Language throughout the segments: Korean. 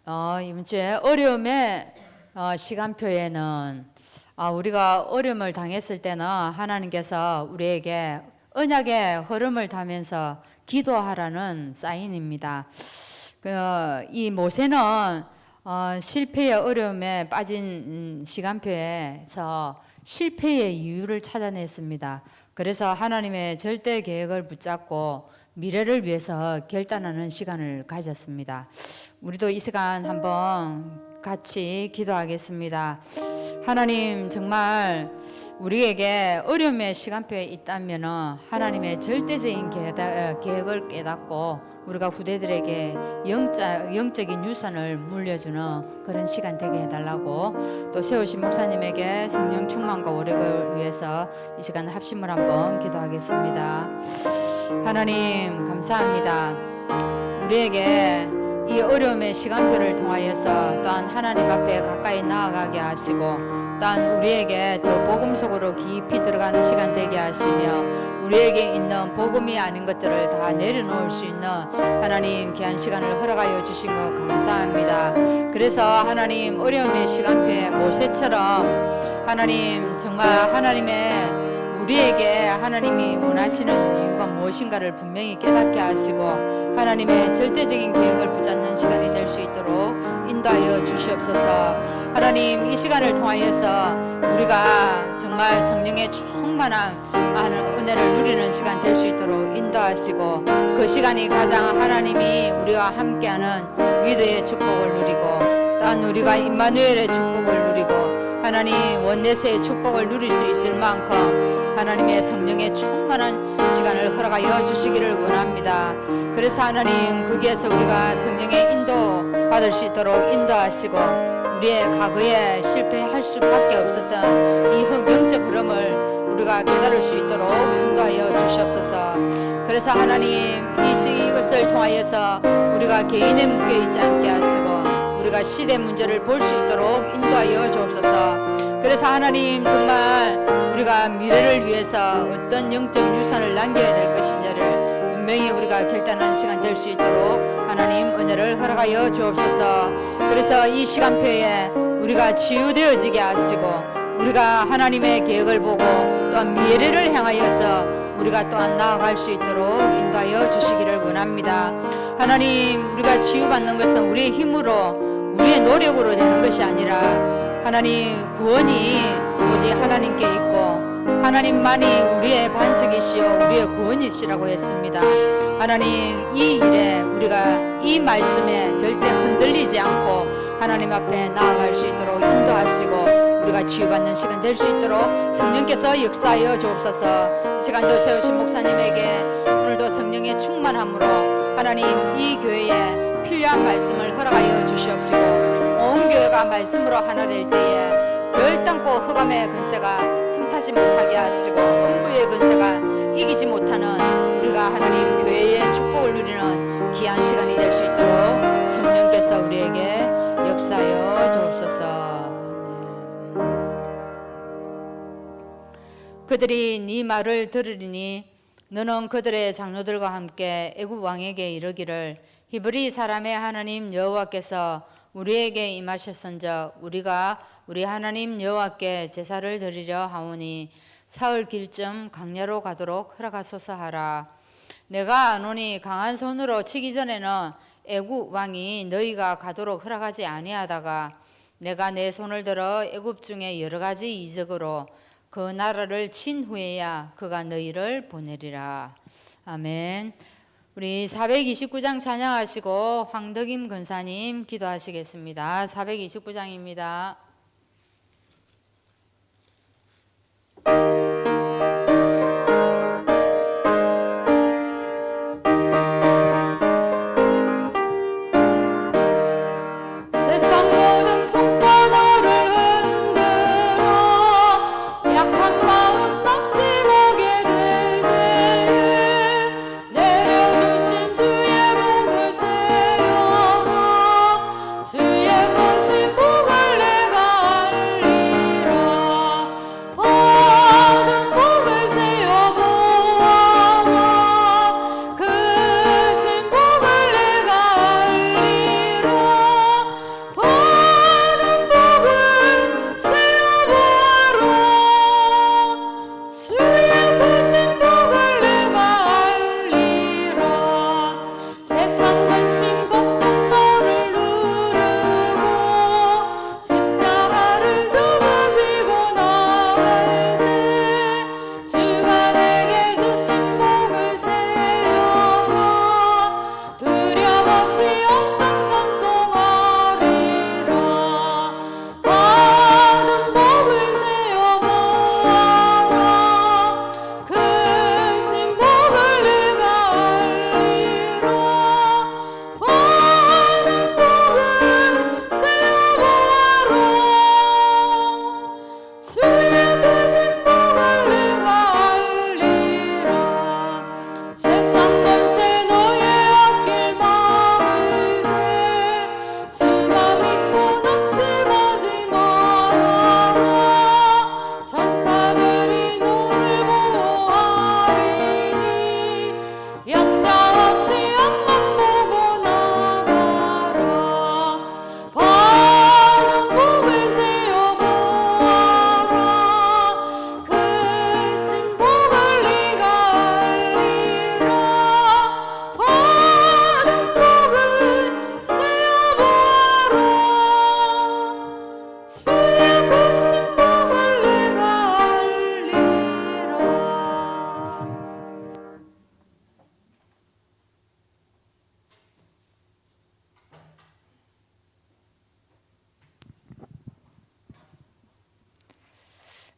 이번 주에 어려움의 시간표에는 우리가 어려움을 당했을 때는 하나님께서 우리에게 언약의 흐름을 타면서 기도하라는 사인입니다. 이 모세는 실패의 어려움에 빠진 시간표에서 실패의 이유를 찾아냈습니다. 그래서 하나님의 절대 계획을 붙잡고 미래를 위해서 결단하는 시간을 가졌습니다. 우리도 이 시간 한번 같이 기도하겠습니다. 하나님, 정말 우리에게 어려움의 시간표에 있다면 하나님의 절대적인 계획을 깨닫고 우리가 후대들에게 영적인 유산을 물려주는 그런 시간 되게 해달라고, 또 세우신 목사님에게 성령 충만과 오력을 위해서 이 시간 합심을 한번 기도하겠습니다. 하나님, 감사합니다. 우리에게 이 어려움의 시간표를 통하여서 또한 하나님 앞에 가까이 나아가게 하시고, 또한 우리에게 더 복음 속으로 깊이 들어가는 시간 되게 하시며, 우리에게 있는 복음이 아닌 것들을 다 내려놓을 수 있는 하나님 귀한 시간을 허락하여 주신 것 감사합니다. 그래서 하나님, 어려움의 시간표에 모세처럼 하나님, 정말 하나님의 우리에게 하나님이 원하시는 이유가 무엇인가를 분명히 깨닫게 하시고 하나님의 절대적인 계획을 붙잡는 시간이 될 수 있도록 인도하여 주시옵소서. 하나님, 이 시간을 통하여서 우리가 정말 성령의 충만한 은혜를 누리는 시간 될 수 있도록 인도하시고, 그 시간이 가장 하나님이 우리와 함께하는 위대의 축복을 누리고, 또한 우리가 임마누엘의 축복을 누리고 하나님 원내세의 축복을 누릴 수 있을 만큼 하나님의 성령의 충만한 시간을 허락하여 주시기를 원합니다. 그래서 하나님, 거기에서 우리가 성령의 인도 받을 수 있도록 인도하시고, 우리의 과거에 실패할 수밖에 없었던 이 영적 흐름을 우리가 깨달을 수 있도록 인도하여 주시옵소서. 그래서 하나님, 이것을 통하여서 우리가 개인에 묶여 있지 않게 하시고 우리가 시대 문제를 볼 수 있도록 인도하여 주옵소서. 그래서 하나님, 정말 우리가 미래를 위해서 어떤 영적 유산을 남겨야 될 것인지를 분명히 우리가 결단하는 시간 될 수 있도록 하나님 은혜를 허락하여 주옵소서. 그래서 이 시간표에 우리가 치유되어지게 하시고 우리가 하나님의 계획을 보고 또한 미래를 향하여서 우리가 또한 나아갈 수 있도록 인도하여 주시기를 원합니다. 하나님, 우리가 치유받는 것은 우리의 힘으로 우리의 노력으로 되는 것이 아니라 하나님, 구원이 오직 하나님께 있고 하나님만이 우리의 반석이시요 우리의 구원이시라고 했습니다. 하나님, 이 일에 우리가 이 말씀에 절대 흔들리지 않고 하나님 앞에 나아갈 수 있도록 인도하시고 우리가 치유받는 시간 될 수 있도록 성령께서 역사하여 주옵소서. 이 시간도 세우신 목사님에게 오늘도 성령의 충만함으로 하나님, 이 교회에 필요한 말씀을 허락하여 주시옵시고 온 교회가 말씀으로 하나 될 때에 별땅고 흑암의 근세가 틈타지 못하게 하시고 음부의 근세가 이기지 못하는 우리가 하나님 교회의 축복을 누리는 귀한 시간이 될 수 있도록 성령께서 우리에게 역사하여 주옵소서. 그들이 네 말을 들으리니 너는 그들의 장로들과 함께 애굽 왕에게 이르기를 히브리 사람의 하나님 여호와께서 우리에게 임하셨은즉 우리가 우리 하나님 여호와께 제사를 드리려 하오니 사흘 길쯤 강야로 가도록 허락하소서 하라. 내가 아노니 강한 손으로 치기 전에는 애굽 왕이 너희가 가도록 허락하지 아니하다가 내가 내 손을 들어 애굽 중에 여러 가지 이적으로 그 나라를 친 후에야 그가 너희를 보내리라. 아멘. 우리 429장 찬양하시고 황덕임 권사님 기도하시겠습니다. 429장입니다. 오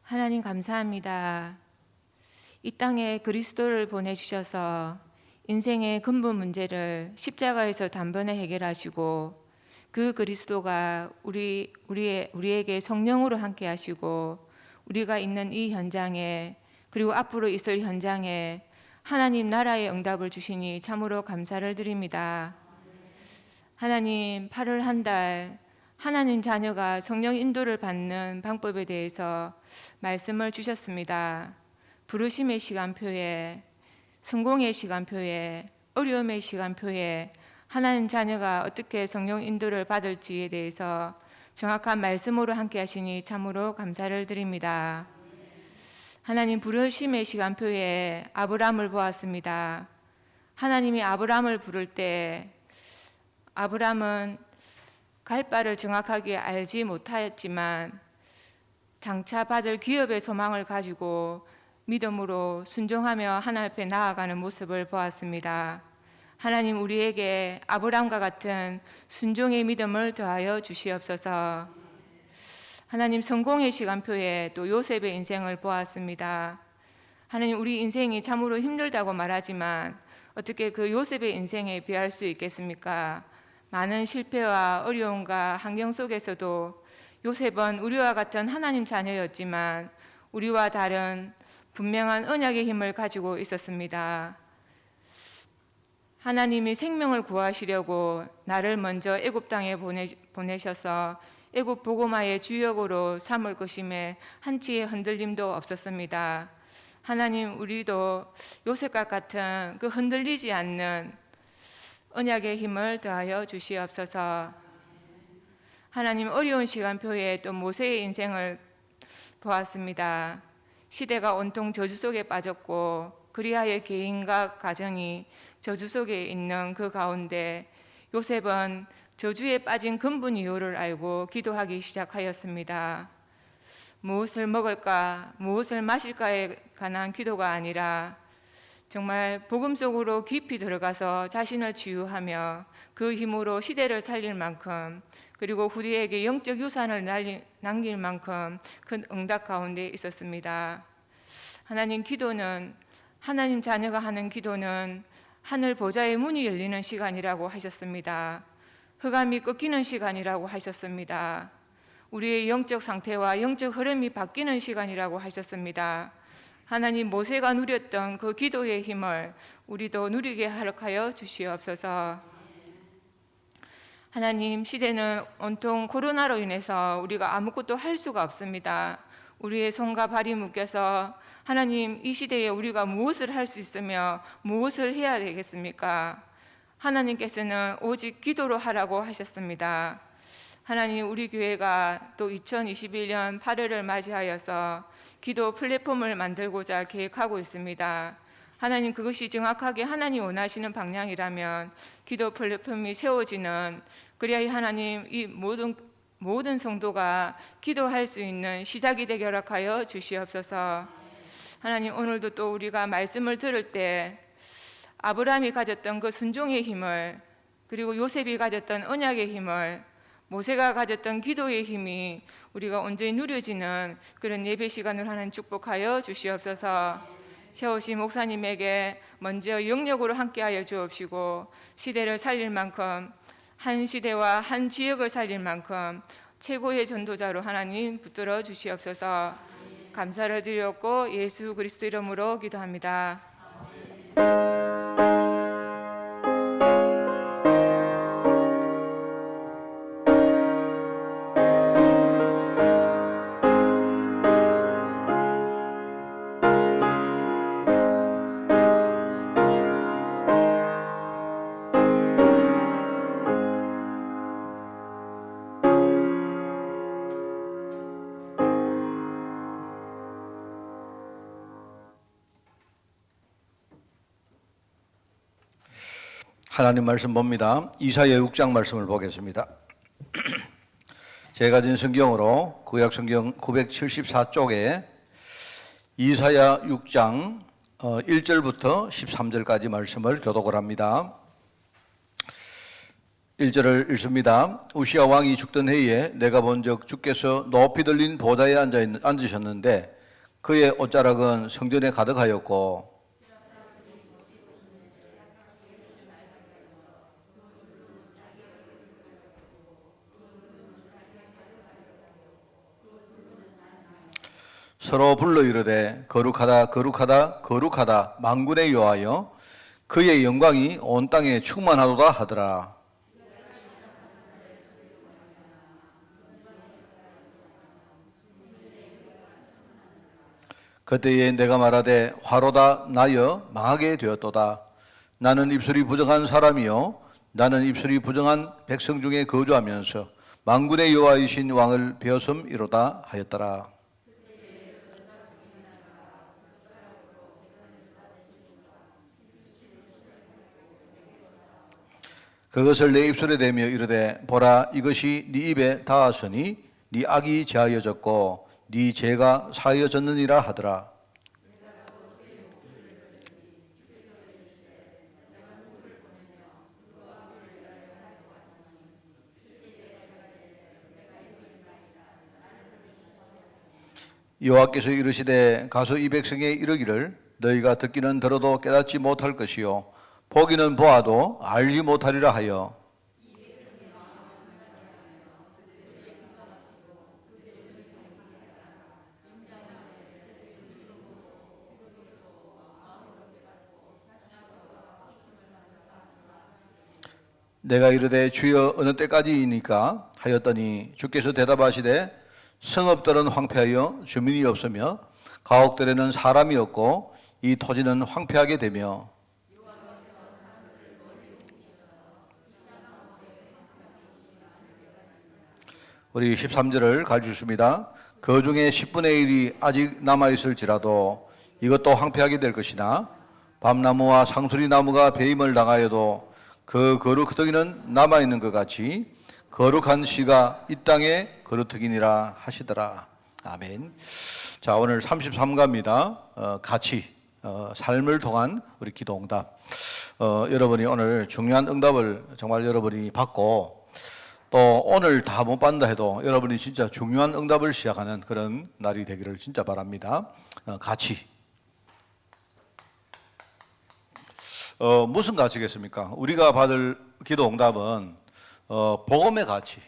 하나님 감사합니다. 이 땅에 그리스도를 보내주셔서 인생의 근본 문제를 십자가에서 단번에 해결하시고 그 그리스도가 우리에게 성령으로 함께 하시고 우리가 있는 이 현장에 그리고 앞으로 있을 현장에 하나님 나라의 응답을 주시니 참으로 감사를 드립니다. 하나님 8월 한 달 하나님 자녀가 성령 인도를 받는 방법에 대해서 말씀을 주셨습니다. 부르심의 시간표에, 성공의 시간표에, 어려움의 시간표에 하나님 자녀가 어떻게 성령 인도를 받을지에 대해서 정확한 말씀으로 함께 하시니 참으로 감사를 드립니다. 하나님 부르심의 시간표에 아브라함을 보았습니다. 하나님이 아브라함을 부를 때 아브라함은 갈 바를 정확하게 알지 못하였지만 장차 받을 기업의 소망을 가지고 믿음으로 순종하며 하나님 앞에 나아가는 모습을 보았습니다. 하나님 우리에게 아브라함과 같은 순종의 믿음을 더하여 주시옵소서. 하나님 성공의 시간표에 또 요셉의 인생을 보았습니다. 하나님 우리 인생이 참으로 힘들다고 말하지만 어떻게 그 요셉의 인생에 비할 수 있겠습니까? 많은 실패와 어려움과 환경 속에서도 요셉은 우리와 같은 하나님 자녀였지만 우리와 다른 분명한 언약의 힘을 가지고 있었습니다. 하나님이 생명을 구하시려고 나를 먼저 애굽 땅에 보내셔서 애굽 보고마의 주역으로 삼을 것임에 한치의 흔들림도 없었습니다. 하나님 우리도 요셉과 같은 그 흔들리지 않는 언약의 힘을 더하여 주시옵소서. 하나님 어려운 시간표에 또 모세의 인생을 보았습니다. 시대가 온통 저주 속에 빠졌고 그리하여 개인과 가정이 저주 속에 있는 그 가운데 요셉은 저주에 빠진 근본 이유를 알고 기도하기 시작하였습니다. 무엇을 먹을까, 무엇을 마실까에 관한 기도가 아니라 정말 복음 속으로 깊이 들어가서 자신을 치유하며 그 힘으로 시대를 살릴 만큼 그리고 후대에게 영적 유산을 남길 만큼 큰 응답 가운데 있었습니다. 하나님 기도는 하나님 자녀가 하는 기도는 하늘 보좌의 문이 열리는 시간이라고 하셨습니다. 흑암이 꺾이는 시간이라고 하셨습니다. 우리의 영적 상태와 영적 흐름이 바뀌는 시간이라고 하셨습니다. 하나님 모세가 누렸던 그 기도의 힘을 우리도 누리게 하여 주시옵소서. 하나님 시대는 온통 코로나로 인해서 우리가 아무것도 할 수가 없습니다. 우리의 손과 발이 묶여서 하나님 이 시대에 우리가 무엇을 할 수 있으며 무엇을 해야 되겠습니까? 하나님께서는 오직 기도로 하라고 하셨습니다. 하나님 우리 교회가 또 2021년 8월을 맞이하여서 기도 플랫폼을 만들고자 계획하고 있습니다. 하나님 그것이 정확하게 하나님 원하시는 방향이라면 기도 플랫폼이 세워지는 그리하여 하나님 이 모든 성도가 기도할 수 있는 시작이 되게 허락하여 주시옵소서. 하나님 오늘도 또 우리가 말씀을 들을 때 아브라함이 가졌던 그 순종의 힘을 그리고 요셉이 가졌던 언약의 힘을 모세가 가졌던 기도의 힘이 우리가 온전히 누려지는 그런 예배 시간을 하는 축복하여 주시옵소서. 세우신 목사님에게 먼저 영역으로 함께하여 주옵시고 시대를 살릴 만큼 한 시대와 한 지역을 살릴 만큼 최고의 전도자로 하나님 붙들어 주시옵소서. 감사를 드렸고 예수 그리스도 이름으로 기도합니다. 하나님 말씀 봅니다. 이사야 6장 말씀을 보겠습니다. 제가 가진 성경으로 구약 성경 974쪽에 이사야 6장 1절부터 13절까지 말씀을 교독을 합니다. 1절을 읽습니다. 우시야 왕이 죽던 해에 내가 본즉 주께서 높이 들린 보좌에 앉으셨는데 그의 옷자락은 성전에 가득하였고 서로 불러 이르되 거룩하다 거룩하다 거룩하다 만군의 여호와여 그의 영광이 온 땅에 충만하도다 하더라. 그때에 내가 말하되 화로다 나여 망하게 되었도다. 나는 입술이 부정한 사람이요 나는 입술이 부정한 백성 중에 거주하면서 만군의 여호와이신 왕을 배었음이로다 하였더라. 그것을 내 입술에 대며 이르되 보라 이것이 네 입에 닿았으니 네 악이 제하여졌고 네 죄가 사하여졌느니라 하더라. 여호와께서 이르시되 가서 이 백성에 이르기를 너희가 듣기는 들어도 깨닫지 못할 것이요 보기는 보아도 알지 못하리라 하여 내가 이르되 주여 어느 때까지이니까 하였더니 주께서 대답하시되 성읍들은 황폐하여 주민이 없으며 가옥들에는 사람이 없고 이 토지는 황폐하게 되며 우리 13절을 가르치십니다. 그 중에 10분의 1이 아직 남아있을지라도 이것도 황폐하게 될 것이나 밤나무와 상수리나무가 배임을 당하여도 그 거룩터기는 남아있는 것 같이 거룩한 씨가 이 땅에 거룩터기니라 하시더라. 아멘. 자, 오늘 33가입니다. 같이 삶을 통한 우리 기도응답. 여러분이 오늘 중요한 응답을 정말 여러분이 받고 또 오늘 다 못 받는다 해도 여러분이 진짜 중요한 응답을 시작하는 그런 날이 되기를 진짜 바랍니다. 같이. 무슨 가치겠습니까? 우리가 받을 기도 응답은 복음의 가치.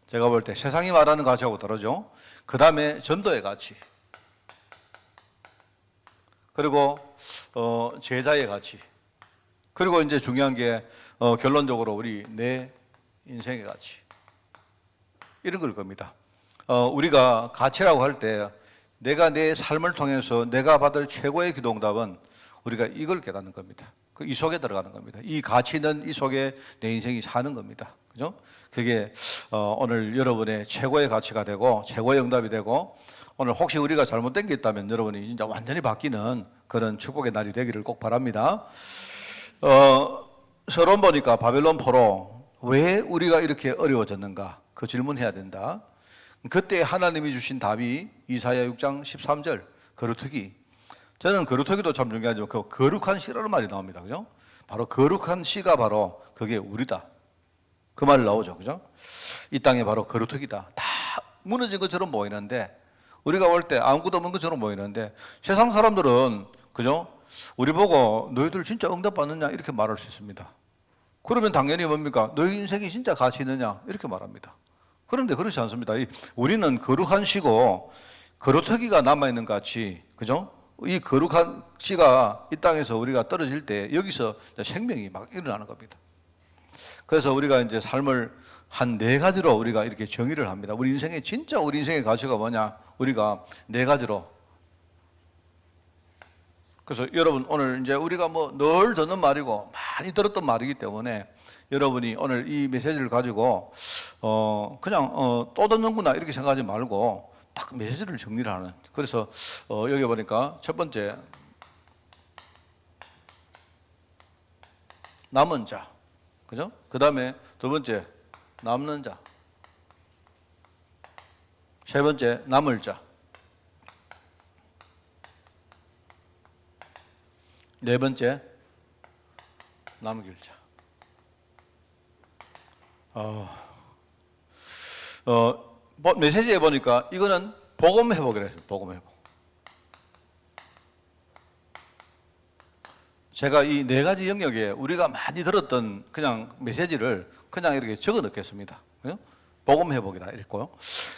제가 볼 때 세상이 말하는 가치하고 다르죠. 그 다음에 전도의 가치. 그리고 제자의 가치. 그리고 이제 중요한 게 결론적으로 우리 내 인생의 가치. 이런 걸 겁니다. 우리가 가치라고 할 때 내가 내 삶을 통해서 내가 받을 최고의 기도응답은 우리가 이걸 깨닫는 겁니다. 이 속에 들어가는 겁니다. 이 가치는 이 속에 내 인생이 사는 겁니다. 그죠? 그게 오늘 여러분의 최고의 가치가 되고 최고의 응답이 되고 오늘 혹시 우리가 잘못된 게 있다면 여러분이 진짜 완전히 바뀌는 그런 축복의 날이 되기를 꼭 바랍니다. 서론 보니까 바벨론 포로 왜 우리가 이렇게 어려워졌는가 그 질문해야 된다. 그때 하나님이 주신 답이 이사야 6장 13절 거룩터기. 저는 거룩터기도 참 중요하지만 그 거룩한 씨라는 말이 나옵니다. 그죠? 바로 거룩한 씨가 바로 그게 우리다. 그 말 나오죠. 그죠? 이 땅에 바로 거룩터기다. 다 무너진 것처럼 보이는데 우리가 볼 때 아무것도 없는 것처럼 보이는데 세상 사람들은 그죠? 우리 보고 너희들 진짜 응답 받느냐 이렇게 말할 수 있습니다. 그러면 당연히 뭡니까? 너희 인생이 진짜 가치 있느냐 이렇게 말합니다. 그런데 그렇지 않습니다. 우리는 거룩한 씨고 거룩터기가 남아있는 것 같이 그죠? 이 거룩한 씨가 이 땅에서 우리가 떨어질 때 여기서 생명이 막 일어나는 겁니다. 그래서 우리가 이제 삶을 한 4가지로 우리가 이렇게 정의를 합니다. 우리 인생의 진짜 우리 인생의 가치가 뭐냐? 우리가 4가지로. 그래서 여러분 오늘 이제 우리가 뭐 늘 듣는 말이고 많이 들었던 말이기 때문에 여러분이 오늘 이 메시지를 가지고 그냥 또 듣는구나 이렇게 생각하지 말고 딱 메시지를 정리를 하는. 그래서 여기 보니까 첫 번째 남은 자, 그죠? 그 다음에 두 번째 남는 자, 세 번째 남을 자, 네 번째 남길 자. 메시지에 보니까 이거는 복음 회복이라 했어요. 복음 회복. 제가 이 네 가지 영역에 우리가 많이 들었던 그냥 메시지를 그냥 이렇게 적어 넣겠습니다. 그죠? 복음 회복이다 이랬고요.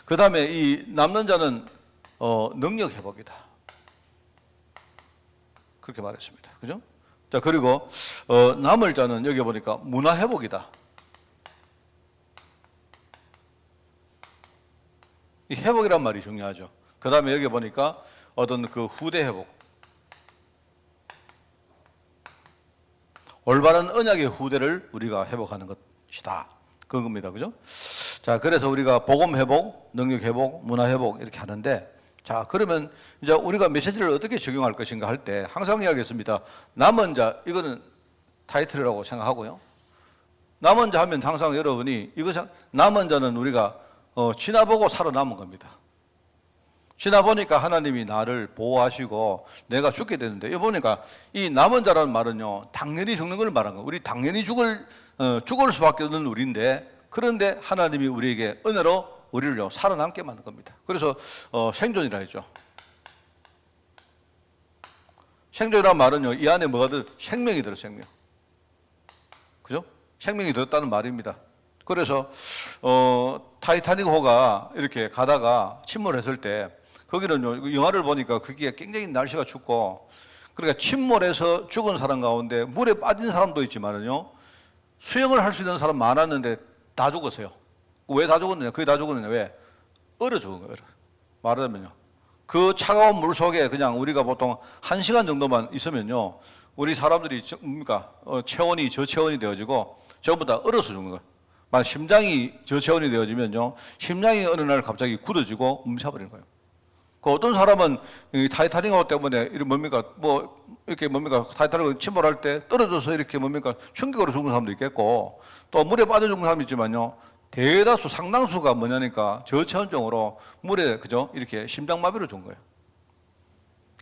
그 다음에 이 남는 자는 능력 회복이다. 그렇게 말했습니다. 그죠? 자, 그리고 남을 자는 여기 보니까 문화 회복이다. 이 회복이란 말이 중요하죠. 그 다음에 여기 보니까 어떤 그 후대 회복. 올바른 언약의 후대를 우리가 회복하는 것이다. 그겁니다. 그죠? 자, 그래서 우리가 복음 회복, 능력 회복, 문화 회복 이렇게 하는데, 자, 그러면 이제 우리가 메시지를 어떻게 적용할 것인가 할 때 항상 이야기했습니다. 남은 자, 이거는 타이틀이라고 생각하고요. 남은 자 하면 항상 여러분이 이거 남은 자는 우리가 지나보고 살아남은 겁니다. 지나보니까 하나님이 나를 보호하시고 내가 죽게 되는데, 여기 보니까 이 남은 자라는 말은요, 당연히 죽는 걸 말한 거예요. 우리 당연히 죽을 수밖에 없는 우리인데, 그런데 하나님이 우리에게 은혜로 우리를 살아남게 만든 겁니다. 그래서 생존이라 했죠. 생존이라는 말은요, 이 안에 뭐가 들어? 생명이 들어, 생명. 그죠? 생명이 들었다는 말입니다. 그래서 타이타닉호가 이렇게 가다가 침몰했을 때, 거기는요, 영화를 보니까 그게 굉장히 날씨가 춥고, 그러니까 침몰해서 죽은 사람 가운데 물에 빠진 사람도 있지만은요, 수영을 할 수 있는 사람 많았는데 다 죽었어요. 왜 다 죽었느냐? 그게 다 죽었느냐? 왜? 얼어 죽은 거예요. 말하자면요, 그 차가운 물 속에 그냥 우리가 보통 1시간 정도만 있으면요, 우리 사람들이 뭡니까? 체온이 저체온이 되어지고 전부 다 얼어서 죽는 거예요. 만약 심장이 저체온이 되어지면요, 심장이 어느 날 갑자기 굳어지고 뭉쳐버리는 거예요. 그 어떤 사람은 이 타이타닉호 때문에 이렇게 뭡니까? 이렇게 뭡니까? 타이타닉호 침몰할 때 떨어져서 이렇게 뭡니까? 충격으로 죽은 사람도 있겠고, 또 물에 빠져 죽은 사람도 있지만요, 대다수 상당수가 뭐냐니까 저체온증으로 물에 그죠? 이렇게 심장마비로 죽은 거예요.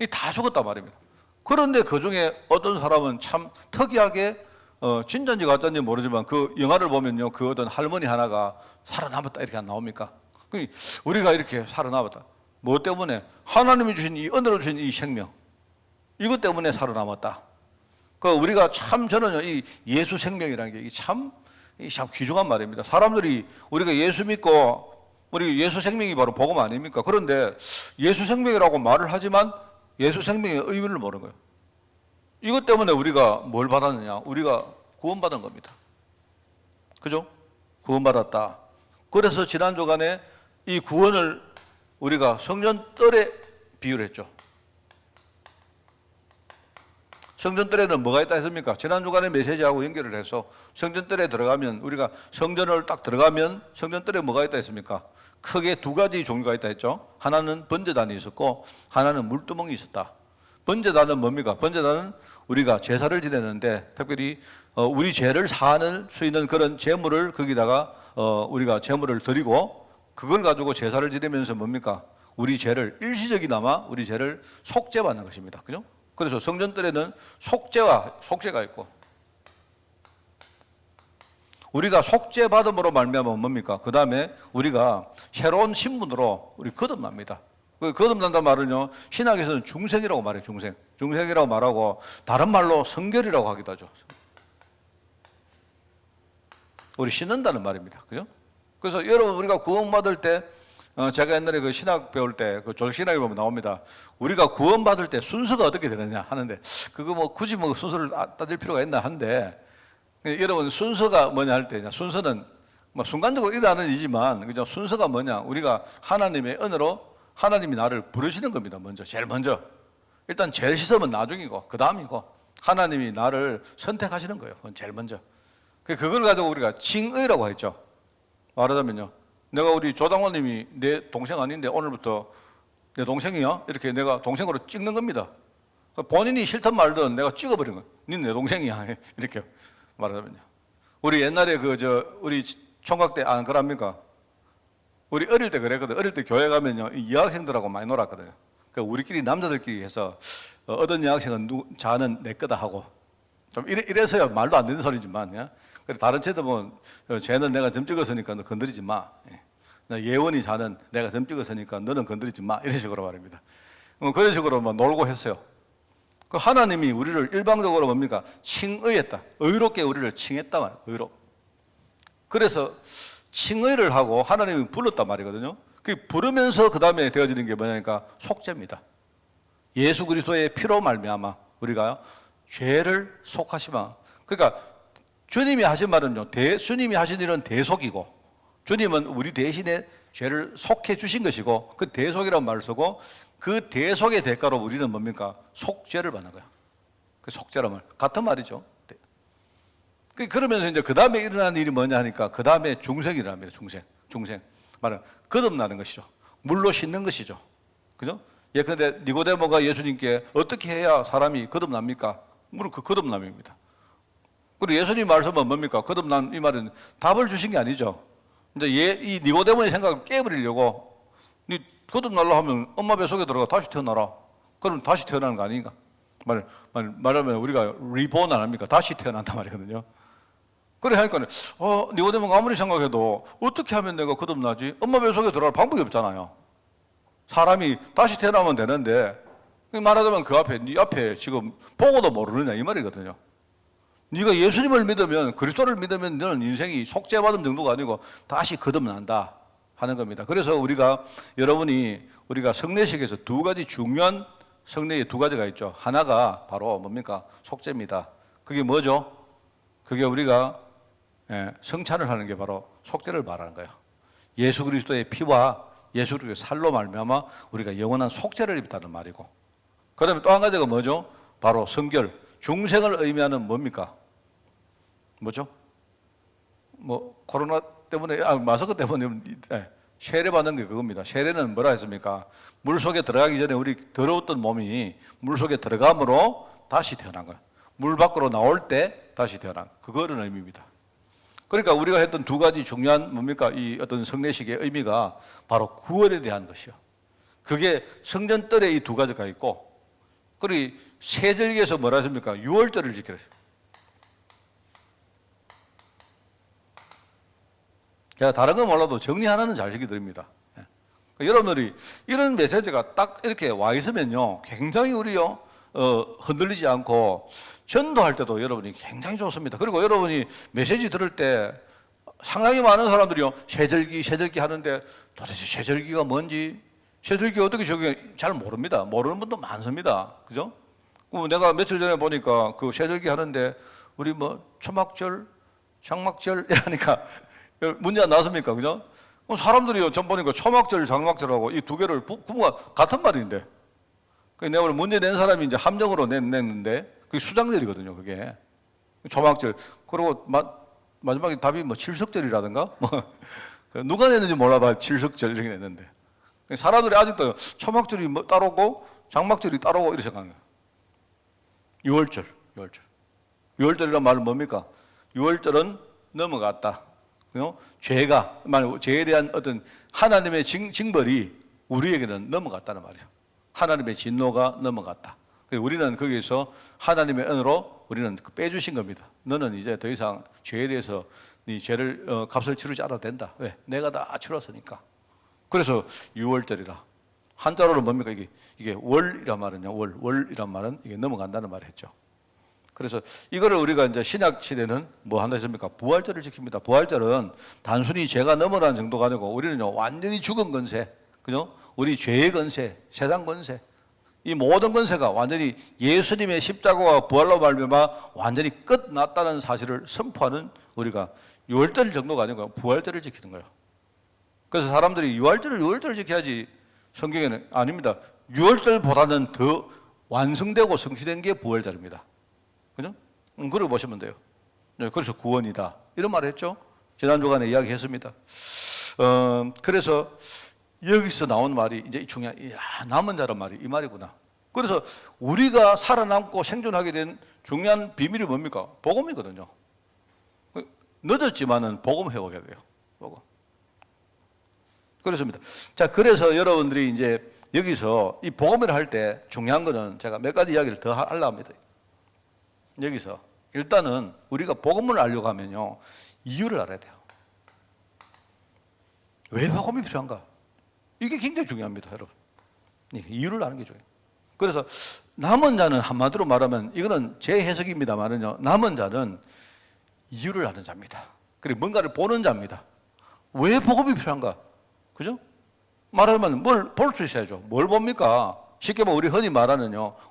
이 다 죽었단 말입니다. 그런데 그 중에 어떤 사람은 참 특이하게 진짜인지 가짜인지 모르지만 그 영화를 보면요, 그 어떤 할머니 하나가 살아남았다 이렇게 안 나옵니까? 우리가 이렇게 살아남았다. 뭐 때문에? 하나님이 주신 이 은혜로 주신 이 생명, 이것 때문에 살아남았다. 그 우리가 참 저는요, 이 예수 생명이라는 게 참 귀중한 말입니다. 사람들이 우리가 예수 믿고 우리 예수 생명이 바로 복음 아닙니까? 그런데 예수 생명이라고 말을 하지만 예수 생명의 의미를 모르는 거예요. 이것 때문에 우리가 뭘 받았느냐? 우리가 구원받은 겁니다. 그죠? 구원받았다. 그래서 지난 주간에 이 구원을 우리가 성전뜰에 비유를 했죠. 성전뜰에는 뭐가 있다 했습니까? 지난 주간에 메시지하고 연결을 해서 성전뜰에 들어가면, 우리가 성전을 딱 들어가면 성전뜰에 뭐가 있다 했습니까? 크게 두 가지 종류가 있다 했죠. 하나는 번제단이 있었고 하나는 물두멍이 있었다. 번제단은 뭡니까? 번제단은 우리가 제사를 지내는데 특별히 우리 죄를 사할 수 있는 그런 제물을 거기다가 우리가 제물을 드리고, 그걸 가지고 제사를 지내면서 뭡니까? 우리 죄를 일시적이나마 우리 죄를 속죄받는 것입니다. 그죠? 그래서 성전뜰에는 속죄가 있고, 우리가 속죄받음으로 말미암아 뭡니까? 그 다음에 우리가 새로운 신분으로 우리 거듭납니다. 그 거듭난다는 말은요, 신학에서는 중생이라고 말해요. 중생이라고 말하고, 다른 말로 성결이라고 하기도 하죠. 우리 씻는다는 말입니다. 그죠? 그래서 여러분, 우리가 구원받을 때, 제가 옛날에 그 신학 배울 때, 그 조직신학에 보면 나옵니다. 우리가 구원받을 때 순서가 어떻게 되느냐 하는데, 그거 뭐 굳이 뭐 순서를 따질 필요가 있나 한데, 여러분, 순서가 뭐냐 할 때, 순서는 뭐 순간적으로 일어나는 일이지만, 그죠? 순서가 뭐냐? 우리가 하나님의 은혜로 하나님이 나를 부르시는 겁니다. 제일 먼저. 일단 제일 시험은 나중이고, 그 다음이고, 하나님이 나를 선택하시는 거예요. 그건 제일 먼저. 그걸 가지고 우리가 칭의라고 했죠. 말하자면요, 내가 우리 조당원님이 내 동생 아닌데 오늘부터 내 동생이야? 이렇게 내가 동생으로 찍는 겁니다. 본인이 싫든 말든 내가 찍어버린 거예요. 닌 내 동생이야. 이렇게 말하자면요. 우리 옛날에 우리 총각 때 안 그럽니까? 우리 어릴 때 그랬거든. 어릴 때 교회 가면요, 여학생들하고 많이 놀았거든요. 우리끼리 남자들끼리 해서 어떤 여학생은 자는 내 거다 하고, 좀 이래서야 말도 안 되는 소리지만, 다른 채도 뭐 쟤는 내가 점 찍었으니까 너 건드리지 마. 예원이 자는 내가 점 찍었으니까 너는 건드리지 마. 이런 식으로 말입니다. 그런 식으로 뭐 놀고 했어요. 그 하나님이 우리를 일방적으로 뭡니까? 칭의했다. 의롭게 우리를 칭했다 말이에요. 의롭. 그래서 칭의를 하고 하나님이 불렀단 말이거든요. 그 부르면서 그 다음에 되어지는 게 뭐냐니까 속죄입니다. 예수 그리스도의 피로 말미암아 우리가 죄를 속하시마. 그러니까 주님이 하신 말은요, 주님이 하신 일은 대속이고, 주님은 우리 대신에 죄를 속해 주신 것이고, 그 대속이라는 말을 쓰고, 그 대속의 대가로 우리는 뭡니까? 속죄를 받는 거야. 그 속죄란 말 같은 말이죠. 그러면서 이제 그 다음에 일어나는 일이 뭐냐 하니까 그 다음에 중생이랍니다. 중생 말은 거듭나는 것이죠. 물로 씻는 것이죠. 그죠? 예컨대 니고데모가 예수님께 어떻게 해야 사람이 거듭납니까? 물론 그 거듭남입니다. 그리고 예수님 말씀은 뭡니까? 거듭난 이 말은 답을 주신 게 아니죠. 이제 이 니고데모의 생각을 깨버리려고 니 거듭나려 하면 엄마 뱃속에 들어가 다시 태어나라. 그럼 다시 태어나는 거 아닌가? 말하면 우리가 리본 안 합니까? 다시 태어난단 말이거든요. 그래 하니까 니고데모가 아무리 생각해도 어떻게 하면 내가 거듭나지? 엄마 뱃속에 들어갈 방법이 없잖아요. 사람이 다시 태어나면 되는데 말하자면 그 앞에 네 앞에 지금 보고도 모르느냐 이 말이거든요. 네가 예수님을 믿으면 그리스도를 믿으면 너는 인생이 속죄받은 정도가 아니고 다시 거듭난다 하는 겁니다. 그래서 우리가 성례식에서 두 가지 중요한 성례의 두 가지가 있죠. 하나가 바로 뭡니까? 속죄입니다. 그게 뭐죠? 그게 우리가 성찬을 하는 게 바로 속죄를 말하는 거예요. 예수 그리스도의 피와 예수 그리스도의 살로 말미암아 우리가 영원한 속죄를 입다는 말이고, 그다음에 또 한 가지가 뭐죠? 바로 성결, 중생을 의미하는 뭡니까? 뭐죠? 뭐 코로나 때문에 마스크 때문에 세례 받는 게 그겁니다. 세례는 뭐라 했습니까? 물 속에 들어가기 전에 우리 더러웠던 몸이 물 속에 들어감으로 다시 태어난 거예요. 물 밖으로 나올 때 다시 태어난 그거는 의미입니다. 그러니까 우리가 했던 두 가지 중요한 뭡니까? 이 어떤 성례식의 의미가 바로 구원에 대한 것이요. 그게 성전뜰에 이 두 가지가 있고, 그리고 세절기에서 뭐라 했습니까? 유월절을 지키라. 제가 다른 건 몰라도 정리 하나는 잘 지켜드립니다. 그러니까 여러분들이 이런 메시지가 딱 이렇게 와 있으면요, 굉장히 우리요 흔들리지 않고 전도할 때도 여러분이 굉장히 좋습니다. 그리고 여러분이 메시지 들을 때 상당히 많은 사람들이요 세절기 하는데 도대체 세절기가 뭔지, 세절기 어떻게 적용해 잘 모릅니다. 모르는 분도 많습니다. 그죠? 내가 며칠 전에 보니까 그 세절기 하는데 우리 뭐 초막절, 장막절 이러니까 문제가 나왔습니까? 그죠? 사람들이요 전 보니까 초막절, 장막절하고 이 두 개를 부모가 같은 말인데, 내가 오늘 문제 낸 사람이 이제 함정으로 냈는데 그게 수장절이거든요. 그게 초막절. 그리고 마지막에 답이 뭐 칠석절이라든가 뭐 누가 냈는지 몰라도 칠석절 이렇게 냈는데, 사람들이 아직도 초막절이 뭐 따로고 장막절이 따로고 이렇게 생각해요. 유월절이란 말은 뭡니까? 유월절은 넘어갔다. 죄가, 죄에 대한 어떤 하나님의 징벌이 우리에게는 넘어갔다는 말이에요. 하나님의 진노가 넘어갔다. 우리는 거기에서 하나님의 은혜로 우리는 빼주신 겁니다. 너는 이제 더 이상 죄에 대해서 네 죄를 값을 치르지 않아도 된다. 왜? 내가 다 치렀으니까. 그래서 유월절이라. 한자로는 뭡니까? 이게 월이란 말은요. 월이란 말은 이게 넘어간다는 말을 했죠. 그래서 이거를 우리가 이제 신약 시대는 뭐 한다 했습니까? 부활절을 지킵니다. 부활절은 단순히 죄가 넘어가는 정도가 아니고 우리는요 완전히 죽은 건세, 그죠? 우리 죄의 건세, 세상 건세, 이 모든 건세가 완전히 예수님의 십자가와 부활로 말미암아 완전히 끝났다는 사실을 선포하는 우리가 유월절 정도가 아니고 부활절을 지키는 거예요. 그래서 사람들이 유월절을 지켜야지, 성경에는 아닙니다. 유월절보다는 더 완성되고 성취된 게 부활절입니다. 그죠? 그러고 보시면 돼요. 그래서 구원이다 이런 말을 했죠. 지난 주간에 이야기했습니다. 그래서 여기서 나온 말이 이제 중요한 남은 자란 말이 이 말이구나. 그래서 우리가 살아남고 생존하게 된 중요한 비밀이 뭡니까? 복음이거든요. 늦었지만은 복음 회복해야 돼요. 복음. 그렇습니다. 자, 그래서 여러분들이 이제 여기서 이 복음을 할 때 중요한 거는 제가 몇 가지 이야기를 더 하려고 합니다. 여기서 일단은 우리가 복음을 알려고 하면요 이유를 알아야 돼요. 왜 복음이 필요한가? 이게 굉장히 중요합니다, 여러분. 이유를 아는 게 중요해요. 그래서 남은 자는 한마디로 말하면 이거는 제 해석입니다만은요. 남은 자는 이유를 아는 자입니다. 그리고 뭔가를 보는 자입니다. 왜 복음이 필요한가? 그죠? 말하면 뭘 볼 수 있어야죠. 뭘 봅니까? 쉽게 말하면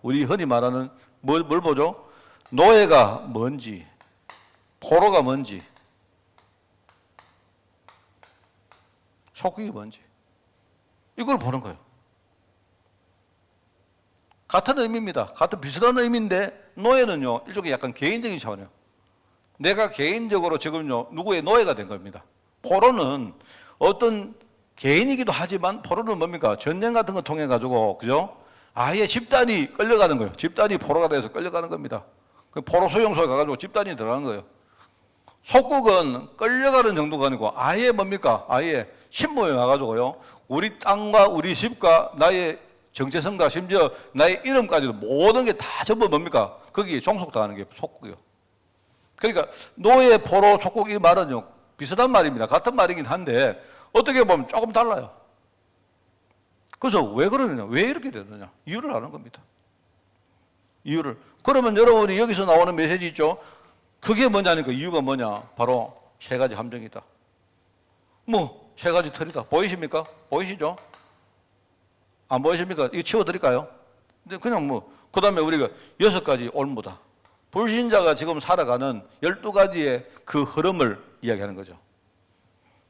우리 흔히 말하는 뭘 보죠? 노예가 뭔지, 포로가 뭔지, 속국이 뭔지 이걸 보는 거예요. 같은 의미입니다. 같은 비슷한 의미인데 노예는요 일종의 약간 개인적인 차원이에요. 내가 개인적으로 지금요 누구의 노예가 된 겁니다. 포로는 어떤 개인이기도 하지만 포로는 뭡니까? 전쟁 같은 거 통해 가지고 그죠? 아예 집단이 끌려가는 거예요. 집단이 포로가 돼서 끌려가는 겁니다. 그 포로 소용소에 가가지고 집단이 들어가는 거예요. 속국은 끌려가는 정도가 아니고 아예 뭡니까? 아예 신분에 와가지고요. 우리 땅과 우리 집과 나의 정체성과 심지어 나의 이름까지도 모든 게 다 전부 뭡니까? 거기에 종속당하는 게 속국이요. 그러니까 노예, 포로, 속국 이 말은요 비슷한 말입니다. 같은 말이긴 한데 어떻게 보면 조금 달라요. 그래서 왜 그러느냐? 왜 이렇게 되느냐? 이유를 아는 겁니다. 이유를. 그러면 여러분이 여기서 나오는 메시지 있죠? 그게 뭐냐니까 이유가 뭐냐? 바로 세 가지 함정이다. 뭐 세 가지 틀이다. 보이십니까? 보이시죠? 안 보이십니까? 이거 치워드릴까요? 근데 그냥 그 다음에 우리가 6가지 올무다. 불신자가 지금 살아가는 12가지의 그 흐름을 이야기하는 거죠.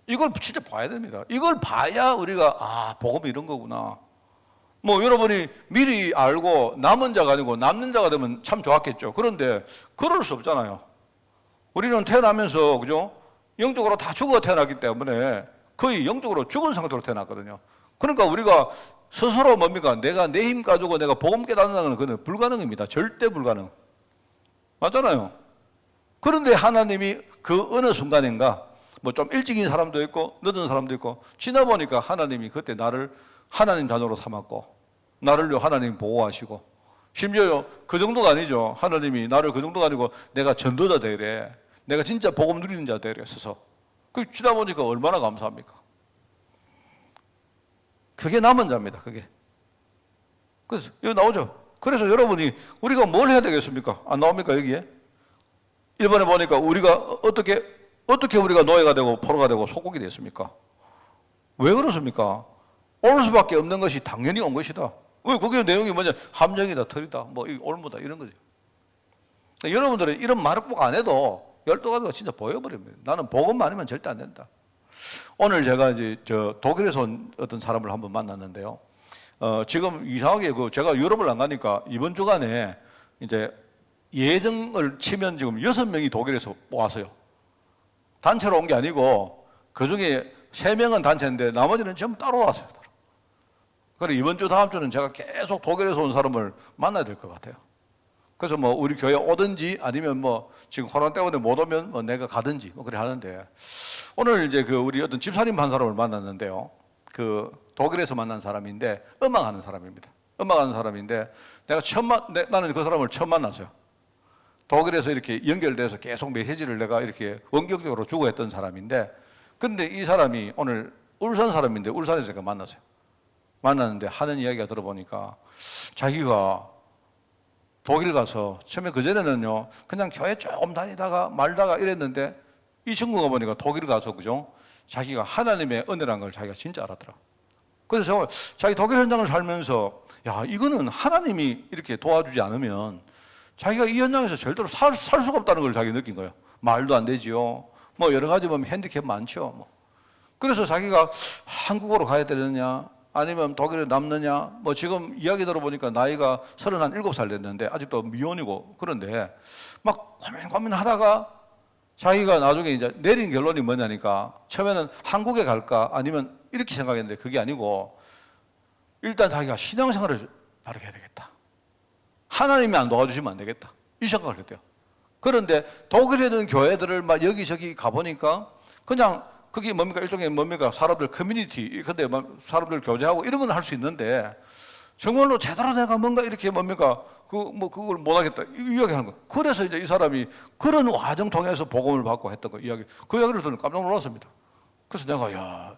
이걸 진짜 봐야 됩니다. 이걸 봐야 우리가 복음이 이런 거구나. 여러분이 미리 알고 남은 자가 아니고 남는 자가 되면 참 좋았겠죠. 그런데 그럴 수 없잖아요. 우리는 태어나면서 그죠? 영적으로 다 죽어 태어났기 때문에 거의 영적으로 죽은 상태로 태어났거든요. 그러니까 우리가 스스로 뭡니까? 내가 내 힘 가지고 내가 복음 깨닫는다는 건 불가능입니다. 절대 불가능. 맞잖아요. 그런데 하나님이 그 어느 순간인가 좀 일찍인 사람도 있고 늦은 사람도 있고 지나 보니까 하나님이 그때 나를 하나님 자녀로 삼았고 나를요 하나님 보호하시고 심지어요 그 정도가 아니죠. 하나님이 나를 그 정도가 아니고 내가 전도자 되래. 내가 진짜 복음 누리는 자 되래 서서. 그 지나 보니까 얼마나 감사합니까? 그게 남은 자입니다. 그게. 그래서 여기 나오죠. 그래서 여러분이 우리가 뭘 해야 되겠습니까? 안 나옵니까 여기에? 1번에 보니까 우리가 어떻게 우리가 노예가 되고 포로가 되고 속국이 됐습니까? 왜 그렇습니까? 올 수밖에 없는 것이 당연히 온 것이다. 왜 그게 내용이 뭐냐? 함정이다, 틀이다, 올무다 이런 거죠. 여러분들은 이런 말을 꼭 안 해도 12가지가 진짜 보여버립니다. 나는 복음만 아니면 절대 안 된다. 오늘 제가 이제 독일에서 온 어떤 사람을 한번 만났는데요. 지금 이상하게 제가 유럽을 안 가니까 이번 주간에 이제 예정을 치면 지금 6명이 독일에서 왔어요. 단체로 온 게 아니고 그 중에 3명은 단체인데 나머지는 전부 따로 왔어요. 그래서 이번 주 다음 주는 제가 계속 독일에서 온 사람을 만나야 될 것 같아요. 그래서 우리 교회 오든지 아니면 지금 코로나 때문에 못 오면 내가 가든지 그래 하는데 오늘 이제 우리 어떤 집사님 한 사람을 만났는데요. 독일에서 만난 사람인데 음악하는 사람입니다. 음악하는 사람인데 나는 그 사람을 처음 만났어요. 독일에서 이렇게 연결돼서 계속 메시지를 내가 이렇게 원격적으로 주고 했던 사람인데 근데 이 사람이 오늘 울산 사람인데 울산에서 제가 만났는데 하는 이야기가 들어보니까 자기가 독일 가서 처음에 그전에는요 그냥 교회 조금 다니다가 말다가 이랬는데 이 친구가 보니까 독일 가서 그죠 자기가 하나님의 은혜라는 걸 자기가 진짜 알았더라. 그래서 자기 독일 현장을 살면서 야 이거는 하나님이 이렇게 도와주지 않으면 자기가 이 현장에서 절대로 살 수가 없다는 걸 자기가 느낀 거예요. 말도 안 되지요. 여러 가지 핸디캡 많죠. 그래서 자기가 한국으로 가야 되느냐 아니면 독일에 남느냐 지금 이야기 들어보니까 나이가 37살 됐는데 아직도 미혼이고 그런데 막 고민하다가 자기가 나중에 이제 내린 결론이 뭐냐니까 처음에는 한국에 갈까 아니면 이렇게 생각했는데 그게 아니고 일단 자기가 신앙생활을 바르게 해야 되겠다. 하나님이 안 도와주시면 안 되겠다. 이 생각을 했대요. 그런데 독일에 있는 교회들을 막 여기저기 가보니까 그냥 그게 일종의 사람들 커뮤니티, 근데 사람들 교제하고 이런 건 할 수 있는데 정말로 제대로 내가 뭔가 이렇게 그걸 못하겠다. 이야기 하는 거. 그래서 이제 이 사람이 그런 과정 통해서 복음을 받고 했던 거 이야기. 그 이야기를 듣는 깜짝 놀랐습니다. 그래서 내가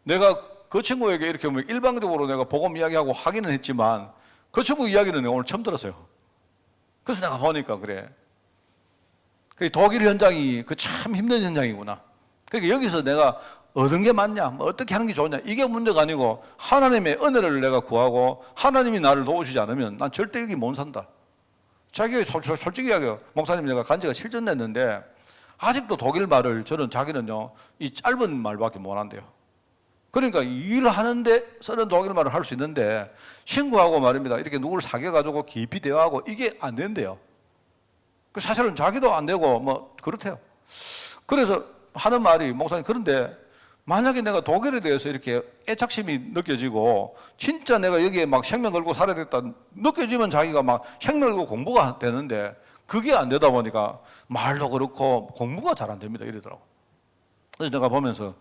내가 그 친구에게 이렇게 뭐 일방적으로 내가 복음 이야기하고 하기는 했지만 그 친구 이야기는 내가 오늘 처음 들었어요. 그래서 내가 보니까 그래. 그 독일 현장이 그 참 힘든 현장이구나. 그러니까 여기서 내가 얻은 게 맞냐, 뭐 어떻게 하는 게 좋냐, 이게 문제가 아니고 하나님의 은혜를 내가 구하고 하나님이 나를 도우시지 않으면 난 절대 여기 못 산다. 자기가 솔직히 이야기해요. 목사님 내가 간지가 7년 됐는데 아직도 독일 말을 저는 자기는요 이 짧은 말밖에 못 한대요. 그러니까 일하는데 쓰는 독일 말을 할 수 있는데 친구하고 말입니다. 이렇게 누구를 사귀어가지고 깊이 대화하고 이게 안 된대요. 사실은 자기도 안 되고 뭐 그렇대요. 그래서 하는 말이 목사님 그런데 만약에 내가 독일에 대해서 이렇게 애착심이 느껴지고 진짜 내가 여기에 막 생명 걸고 살아야 되겠다 느껴지면 자기가 막 생명 걸고 공부가 되는데 그게 안 되다 보니까 말도 그렇고 공부가 잘 안 됩니다 이러더라고. 그래서 제가 보면서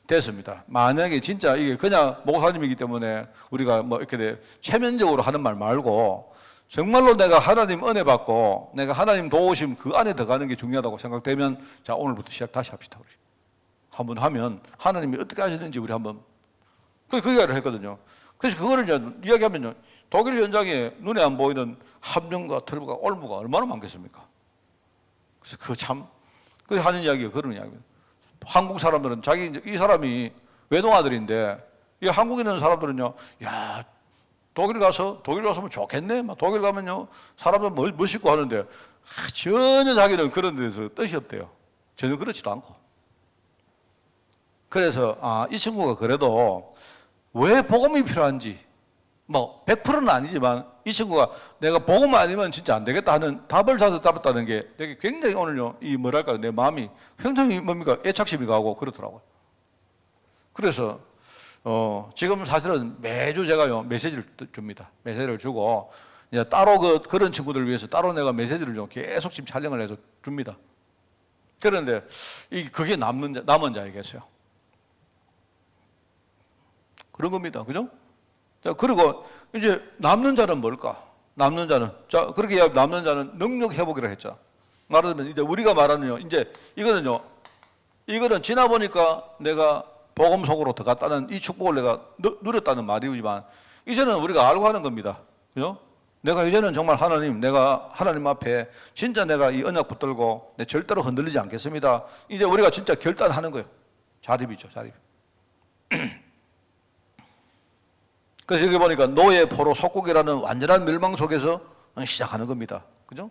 됐습니다. 만약에 진짜 이게 그냥 목사님이기 때문에 우리가 뭐 이렇게 체면적으로 하는 말 말고 정말로 내가 하나님 은혜 받고 내가 하나님 도우심 그 안에 들어가는 게 중요하다고 생각되면 자 오늘부터 시작 다시 합시다. 우리 한번 하면 하나님이 어떻게 하시는지 우리 한번 그 이야기를 했거든요. 그래서 그거를 이제 이야기하면요 독일 현장에 눈에 안 보이는 함정과 트러블과 올무가 얼마나 많겠습니까? 그래서 그 참 그 하는 이야기가 그런 이야기입니다. 한국 사람들은 자기 이제 이 사람이 외동아들인데 이 한국에 있는 사람들은요 야 독일 가서면 좋겠네. 막 독일 가면요 사람들 멋있고 하는데 전혀 자기는 그런 데서 뜻이 없대요. 전혀 그렇지도 않고. 그래서 이 친구가 그래도 왜 복음이 필요한지 뭐 100%는 아니지만 이 친구가 내가 복음 아니면 진짜 안 되겠다 하는 답을 잡았다는 게 되게 굉장히 오늘요 이 뭐랄까 내 마음이 굉장히 뭡니까 애착심이 가고 그렇더라고요. 그래서 지금 사실은 매주 제가요 메시지를 줍니다. 메시지를 주고 이제 따로 그런 친구들을 위해서 따로 내가 메시지를 좀 계속 지금 촬영을 해서 줍니다. 그런데 그게 남은 자에게서요. 그런 겁니다. 그죠? 자, 그리고 이제 남는 자는 뭘까? 남는 자는 자 그렇게 남는 자는 능력 회복이라 했죠. 말하자면 이제 우리가 말하는요. 이제 이거는 지나 보니까 내가 복음 속으로 들어갔다는 이 축복을 내가 누렸다는 말이지만 이제는 우리가 알고 하는 겁니다. 그죠? 내가 이제는 정말 내가 하나님 앞에 진짜 내가 이 언약 붙들고 내 절대로 흔들리지 않겠습니다. 이제 우리가 진짜 결단하는 거예요. 자립이죠, 자립. 그래서 여기 보니까 노예, 포로, 속국이라는 완전한 멸망 속에서 시작하는 겁니다. 그죠?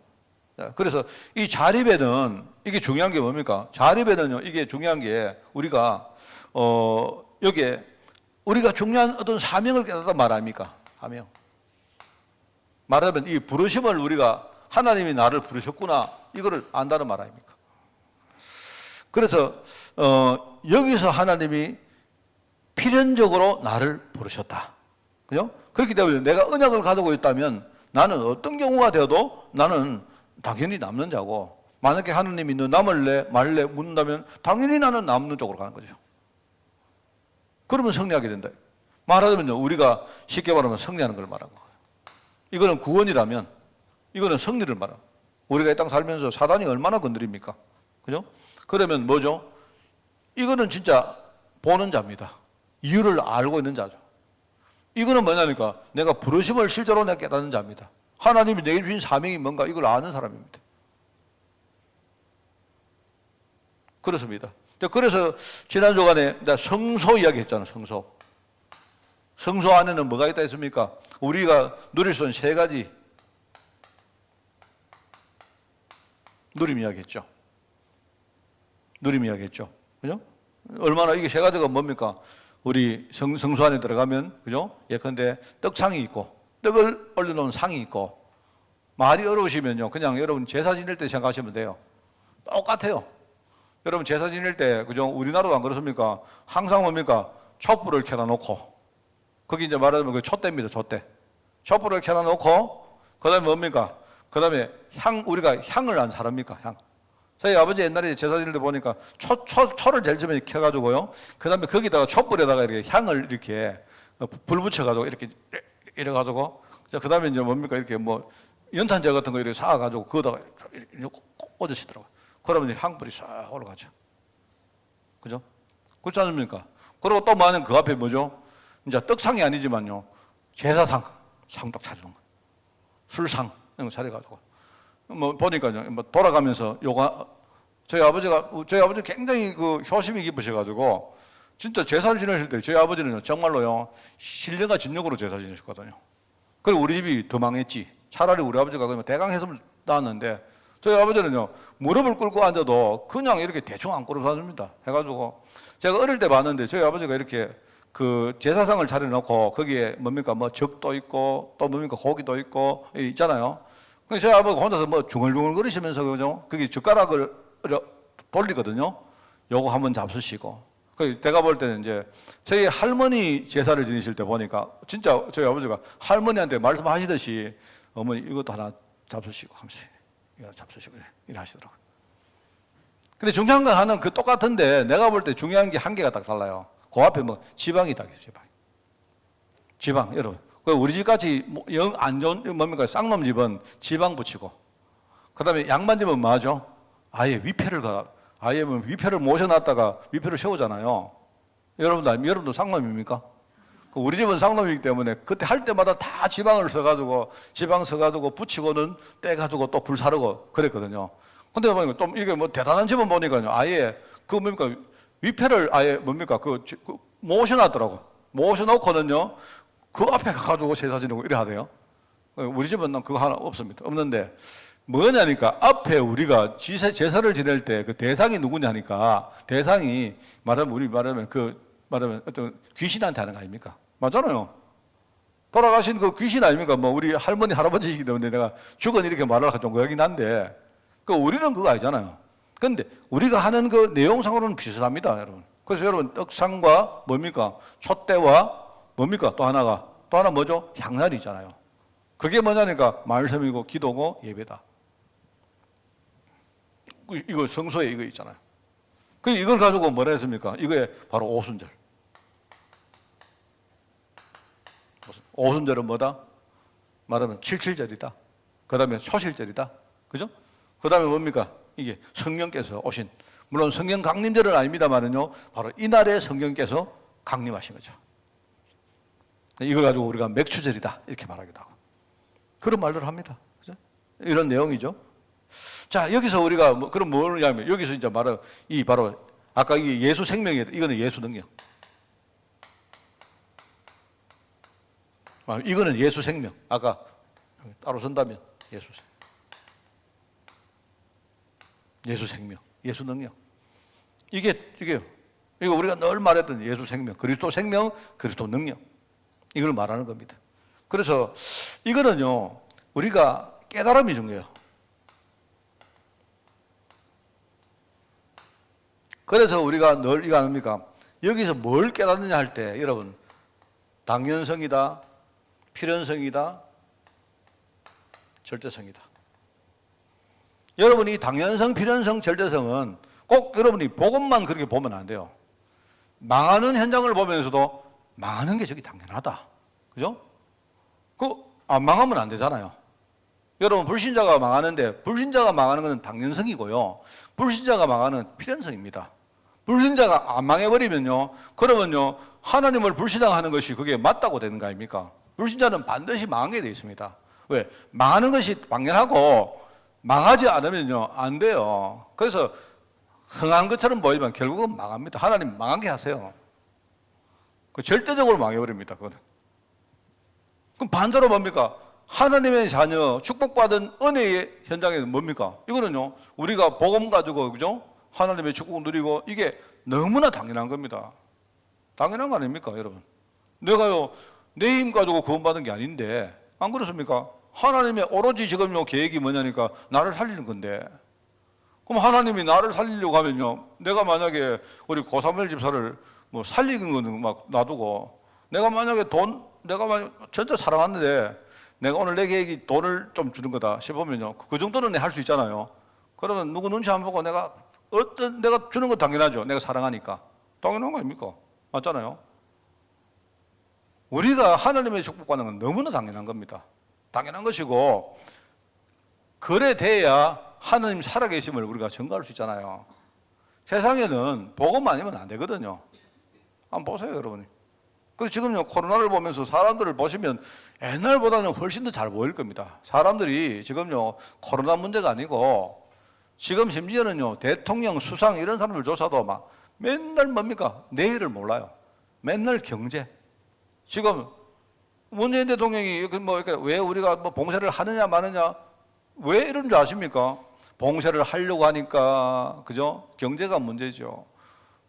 그래서 이 자립에는 이게 중요한 게 뭡니까? 자립에는요, 이게 중요한 게 우리가, 여기에 우리가 중요한 어떤 사명을 깨닫단 말 아닙니까? 사명. 말하자면 이 부르심을 우리가 하나님이 나를 부르셨구나. 이거를 안다는 말 아닙니까? 그래서, 여기서 하나님이 필연적으로 나를 부르셨다. 그죠? 그렇기 때문에 내가 언약을 가지고 있다면 나는 어떤 경우가 되어도 나는 당연히 남는 자고 만약에 하나님이 너 남을래 말래 묻는다면 당연히 나는 남는 쪽으로 가는 거죠. 그러면 승리하게 된다. 말하자면요 우리가 쉽게 말하면 승리하는 걸 말하는 거예요. 이거는 구원이라면 이거는 승리를 말하는 거예요. 우리가 이 땅 살면서 사단이 얼마나 건드립니까? 그죠? 그러면 뭐죠? 이거는 진짜 보는 자입니다. 이유를 알고 있는 자죠. 이거는 뭐냐니까 내가 부르심을 실제로 내가 깨닫는 자입니다. 하나님이 내게 주신 사명이 뭔가 이걸 아는 사람입니다. 그렇습니다. 그래서 지난 주간에 성소 이야기 했잖아요. 성소 안에는 뭐가 있다 했습니까? 우리가 누릴 수 있는 세 가지 누림 이야기 했죠. 그죠? 얼마나 이게 세 가지가 뭡니까? 우리 성소 안에 들어가면, 그죠? 예컨대 떡상이 있고, 떡을 올려놓은 상이 있고, 말이 어려우시면요. 그냥 여러분 제사 지낼 때 생각하시면 돼요. 똑같아요. 여러분 제사 지낼 때, 그죠? 우리나라도 안 그렇습니까? 항상 뭡니까? 촛불을 켜놔놓고, 거기 이제 말하자면 그 촛대입니다, 촛대. 촛불을 켜놔놓고, 그 다음에 뭡니까? 그 다음에 우리가 향을 안 사릅니까? 향. 저희 아버지 옛날에 제사 지낼 때 보니까 초를 제일 처음에 켜가지고요. 그 다음에 거기다가 촛불에다가 이렇게 향을 이렇게 불 붙여가지고 이래가지고 그 다음에 이제 뭡니까? 이렇게 뭐 연탄재 같은 거 이렇게 쌓아가지고 그거다가 이렇게 꽂으시더라고요. 그러면 향불이 싹 올라가죠. 그죠? 그렇지 않습니까? 그리고 또 뭐하는 그 앞에 뭐죠? 이제 떡상이 아니지만요. 제사상, 상도 차려놓은 거예요. 술상, 이런 거 차려가지고. 뭐 보니까요. 뭐 돌아가면서 저희 아버지 굉장히 그 효심이 깊으셔가지고 진짜 제사를 지내실 때 저희 아버지는요. 정말로요. 신령과 진력으로 제사 지내셨거든요. 그리고 우리 집이 더 망했지. 차라리 우리 아버지가 그러면 대강했으면 나왔는데 저희 아버지는요. 무릎을 꿇고 앉아도 그냥 이렇게 대충 안 꿇어 사줍니다. 해가지고 제가 어릴 때 봤는데 저희 아버지가 이렇게 그 제사상을 차려놓고 거기에 뭡니까 뭐 적도 있고 또 뭡니까 고기도 있고 있잖아요. 그래서 저희 아버지가 혼자서 뭐 중얼중얼 거리시면서 그죠? 거기 젓가락을 돌리거든요. 요거 한번 잡수시고. 그 내가 볼 때는 이제 저희 할머니 제사를 지내실 때 보니까 진짜 저희 아버지가 할머니한테 말씀하시듯이 어머니 이것도 하나 잡수시고 하면서 이거 잡수시고 이래 하시더라고요. 근데 중요한 건 하나는 그 똑같은데 내가 볼 때 중요한 게 한 개가 딱 달라요. 그 앞에 뭐 지방이 딱 있어요. 지방 여러분. 우리 집 같이 영 안 좋은 뭡니까 쌍놈 집은 지방 붙이고 그다음에 양반 집은 뭐하죠? 아예 위패를 모셔놨다가 위패를 세우잖아요. 여러분도 쌍놈입니까? 우리 집은 쌍놈이기 때문에 그때 할 때마다 다 지방을 써가지고 붙이고는 떼가지고 또 불 사르고 그랬거든요. 근데 보니까 좀 이게 뭐 대단한 집은 보니까요. 아예 그 뭡니까 위패를 아예 뭡니까 모셔놨더라고. 모셔놓고는요. 그 앞에 가가지고 제사 지내고 이래 하대요. 우리 집은 그거 하나 없습니다. 없는데 뭐냐니까 앞에 우리가 제사를 지낼 때 그 대상이 누구냐니까 대상이 말하면 어떤 귀신한테 하는 거 아닙니까? 맞잖아요. 돌아가신 그 귀신 아닙니까? 뭐 우리 할머니 할아버지이기 때문에 내가 죽은 이렇게 말을 좀 그러긴 한데 우리는 그거 아니잖아요. 그런데 우리가 하는 그 내용상으로는 비슷합니다, 여러분. 그래서 여러분 떡상과 뭡니까? 촛대와 뭡니까? 또 하나 뭐죠? 향날이 있잖아요. 그게 뭐냐니까 말씀이고 기도고 예배다. 이거 성소에 이거 있잖아요. 그 이걸 가지고 뭐라 했습니까? 이거에 바로 오순절. 오순절은 뭐다? 말하면 칠칠절이다. 그 다음에 소실절이다. 그죠? 그 다음에 뭡니까? 이게 성령께서 오신. 물론 성령 강림절은 아닙니다만은요. 바로 이날에 성령께서 강림하신 거죠. 이걸 가지고 우리가 맥추절이다. 이렇게 말하기도 하고. 그런 말들을 합니다. 그죠? 이런 내용이죠. 자, 여기서 우리가 그럼 뭐냐면 여기서 이제 바로 아까 이게 예수 생명이에요. 이거는 예수 능력. 이거는 예수 생명. 아까 따로 선다면 예수 생명, 예수 능력. 이거 우리가 늘 말했던 예수 생명, 그리스도 생명, 그리스도 능력. 이걸 말하는 겁니다. 그래서 이거는요, 우리가 깨달음이 중요해요. 그래서 우리가 늘 이거 아닙니까? 여기서 뭘 깨닫느냐 할 때, 여러분, 당연성이다, 필연성이다, 절대성이다. 여러분이 당연성, 필연성, 절대성은 꼭 여러분이 복음만 그렇게 보면 안 돼요. 망하는 현장을 보면서도 망하는 게 저기 당연하다. 그죠? 안 망하면 안 되잖아요. 여러분, 불신자가 망하는데, 불신자가 망하는 것은 당연성이고요. 불신자가 망하는 필연성입니다. 불신자가 안 망해버리면요, 그러면요, 하나님을 불신앙하는 것이 그게 맞다고 되는 거 아닙니까? 불신자는 반드시 망하게 되어 있습니다. 왜? 망하는 것이 당연하고, 망하지 않으면요, 안 돼요. 그래서 흥한 것처럼 보이지만 결국은 망합니다. 하나님 망하게 하세요. 절대적으로 망해버립니다, 그거는. 그럼 반대로 뭡니까? 하나님의 자녀, 축복받은 은혜의 현장에는 뭡니까? 이거는요, 우리가 복음 가지고, 그죠? 하나님의 축복을 누리고, 이게 너무나 당연한 겁니다. 당연한 거 아닙니까, 여러분? 내가요, 내 힘 가지고 구원받은 게 아닌데, 안 그렇습니까? 하나님의 오로지 지금 요 계획이 뭐냐니까, 나를 살리는 건데. 그럼 하나님이 나를 살리려고 하면요, 내가 만약에 우리 고사무엘 집사를 뭐 살리는 거는 막 놔두고, 내가 만약에 진짜 사랑하는데, 내가 오늘 내 계획이 돈을 좀 주는 거다 싶으면요, 그 정도는 내 할 수 있잖아요. 그러면 누구 눈치 안 보고 내가 주는 건 당연하죠. 내가 사랑하니까. 당연한 거 아닙니까? 맞잖아요. 우리가 하나님의 축복받는 건 너무나 당연한 겁니다. 당연한 것이고, 그래 돼야 하나님 살아계심을 우리가 증거할 수 있잖아요. 세상에는 복음 아니면 안 되거든요. 한번 보세요, 여러분이. 그래서 지금요, 코로나를 보면서 사람들을 보시면 옛날보다는 훨씬 더 잘 보일 겁니다. 사람들이 지금요, 코로나 문제가 아니고 지금 심지어는요, 대통령, 수상 이런 사람들 조사도 막 맨날 뭡니까? 내일을 몰라요. 맨날 경제. 지금 문재인 대통령이 뭐 이렇게 왜 우리가 뭐 봉쇄를 하느냐 마느냐 왜 이런 줄 아십니까? 봉쇄를 하려고 하니까 그죠? 경제가 문제죠.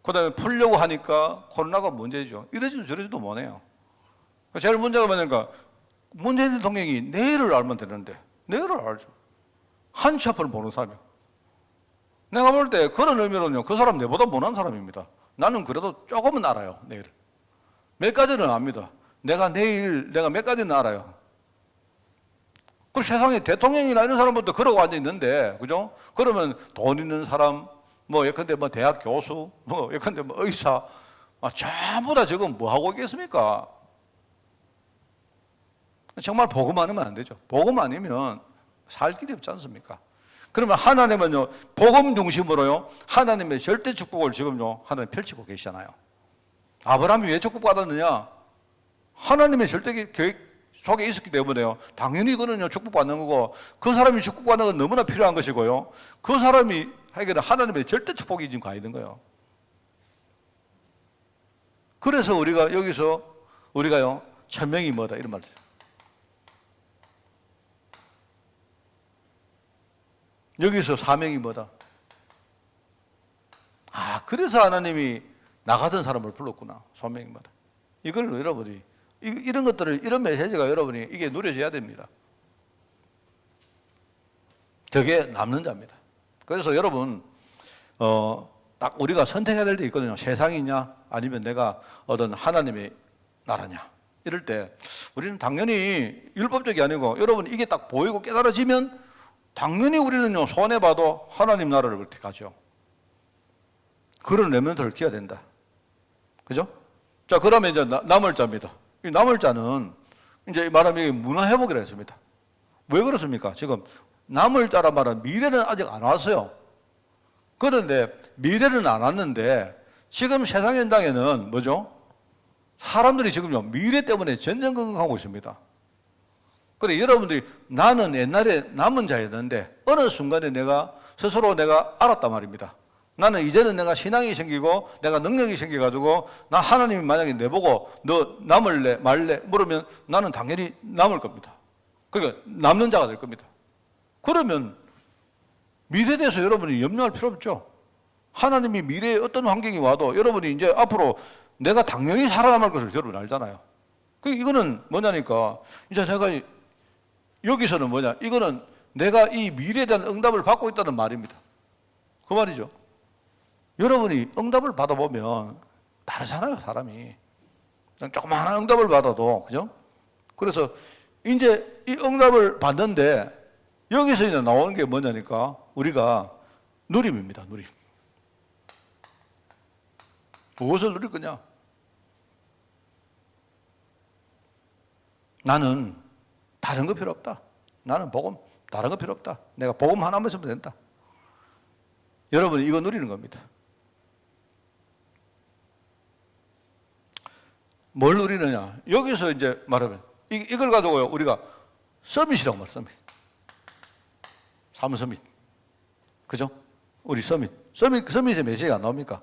그다음에 풀려고 하니까 코로나가 문제죠. 이러지도 저러지도 못해요. 제일 문제가 뭐냐니까 문재인 대통령이 내일을 알면 되는데 내일을 알죠. 한치 앞을 보는 사람이요. 내가 볼 때 그런 의미로는요, 그 사람 내보다 못한 사람입니다. 나는 그래도 조금은 알아요, 내일. 몇 가지는 압니다. 내가 몇 가지는 알아요. 그 세상에 대통령이나 이런 사람부터 그러고 앉아 있는데, 그죠? 그러면 돈 있는 사람, 뭐 예컨대 뭐 대학 교수, 뭐 예컨대 뭐 의사, 전부 다 지금 뭐 하고 있겠습니까? 정말 복음 아니면 안 되죠. 복음 아니면 살 길이 없지 않습니까? 그러면 하나님은요, 복음 중심으로요, 하나님의 절대 축복을 지금요, 하나님 펼치고 계시잖아요. 아브라함이 왜 축복받았느냐? 하나님의 절대 계획 속에 있었기 때문에요. 당연히 그거는요, 축복받는 거고, 그 사람이 축복받는 건 너무나 필요한 것이고요. 그 사람이 하기에는 하나님의 절대 축복이 지금 가 있는 거예요. 그래서 우리가 여기서, 우리가요, 천명이 뭐다, 이런 말이죠. 여기서 사명이 뭐다? 그래서 하나님이 나 같은 사람을 불렀구나. 소명이 뭐다. 이걸 여러분이, 이런 것들을, 이런 메시지가 여러분이 이게 누려져야 됩니다. 저게 남는 자입니다. 그래서 여러분, 딱 우리가 선택해야 될 때 있거든요. 세상이냐, 아니면 내가 어떤 하나님의 나라냐. 이럴 때, 우리는 당연히 율법적이 아니고, 여러분 이게 딱 보이고 깨달아지면 당연히 우리는요, 손해봐도 하나님 나라를 택하죠. 그런 렘넌트를 키워야 된다. 그죠? 자, 그러면 이제 남을 자입니다. 이 남을 자는 이제 말하면 문화회복이라 했습니다. 왜 그렇습니까? 지금 남을 자란 말은 미래는 아직 안 왔어요. 그런데 미래는 안 왔는데 지금 세상 현장에는 뭐죠? 사람들이 지금요, 미래 때문에 전전긍긍하고 있습니다. 근데 여러분들이 나는 옛날에 남은 자였는데 어느 순간에 내가 스스로 내가 알았단 말입니다. 나는 이제는 내가 신앙이 생기고 내가 능력이 생겨가지고 나 하나님이 만약에 내보고 너 남을래 말래 물으면 나는 당연히 남을 겁니다. 그러니까 남는 자가 될 겁니다. 그러면 미래에 대해서 여러분이 염려할 필요 없죠. 하나님이 미래에 어떤 환경이 와도 여러분이 이제 앞으로 내가 당연히 살아남을 것을 여러분 알잖아요. 이거는 뭐냐니까 이제 내가 여기서는 뭐냐? 이거는 내가 이 미래에 대한 응답을 받고 있다는 말입니다. 그 말이죠. 여러분이 응답을 받아보면 다르잖아요, 사람이. 조그마한 응답을 받아도, 그죠? 그래서 이제 이 응답을 받는데 여기서 이제 나오는 게 뭐냐니까 우리가 누림입니다, 누림. 무엇을 누릴 거냐? 나는 다른 거 필요 없다. 나는 복음, 다른 거 필요 없다. 내가 복음 하나만 있으면 된다. 여러분이 이거 누리는 겁니다. 뭘 누리느냐? 여기서 이제 말하면 이걸 가지고요, 우리가 서밋이라고 말해요, 서밋. 사무서밋. 그죠? 우리 서밋의 메시지가 안 나옵니까?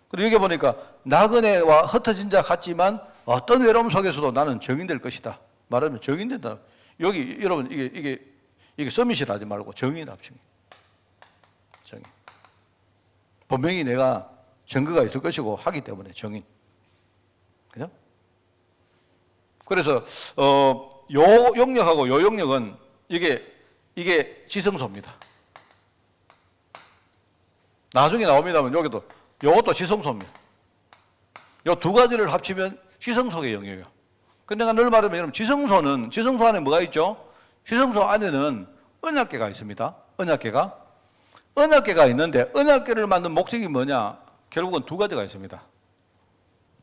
그리고 여기 보니까 나그네와 흩어진 자 같지만 어떤 외로움 속에서도 나는 정인될 것이다. 말하면 정인된다. 여기 여러분 이게 서밋이라 하지 말고 정인 합치기. 정인. 분명히 내가 증거가 있을 것이고 하기 때문에 정인. 그죠? 그래서 요 영역하고 요 영역은 이게 지성소입니다. 나중에 나옵니다만 여기도 요것도 지성소입니다. 요 두 가지를 합치면 지성소의 영역이에요. 근데 내가 늘 말하면 여러분 지성소 안에 뭐가 있죠? 지성소 안에는 언약궤가 있습니다. 언약궤가 있는데 언약궤를 만든 목적이 뭐냐? 결국은 두 가지가 있습니다.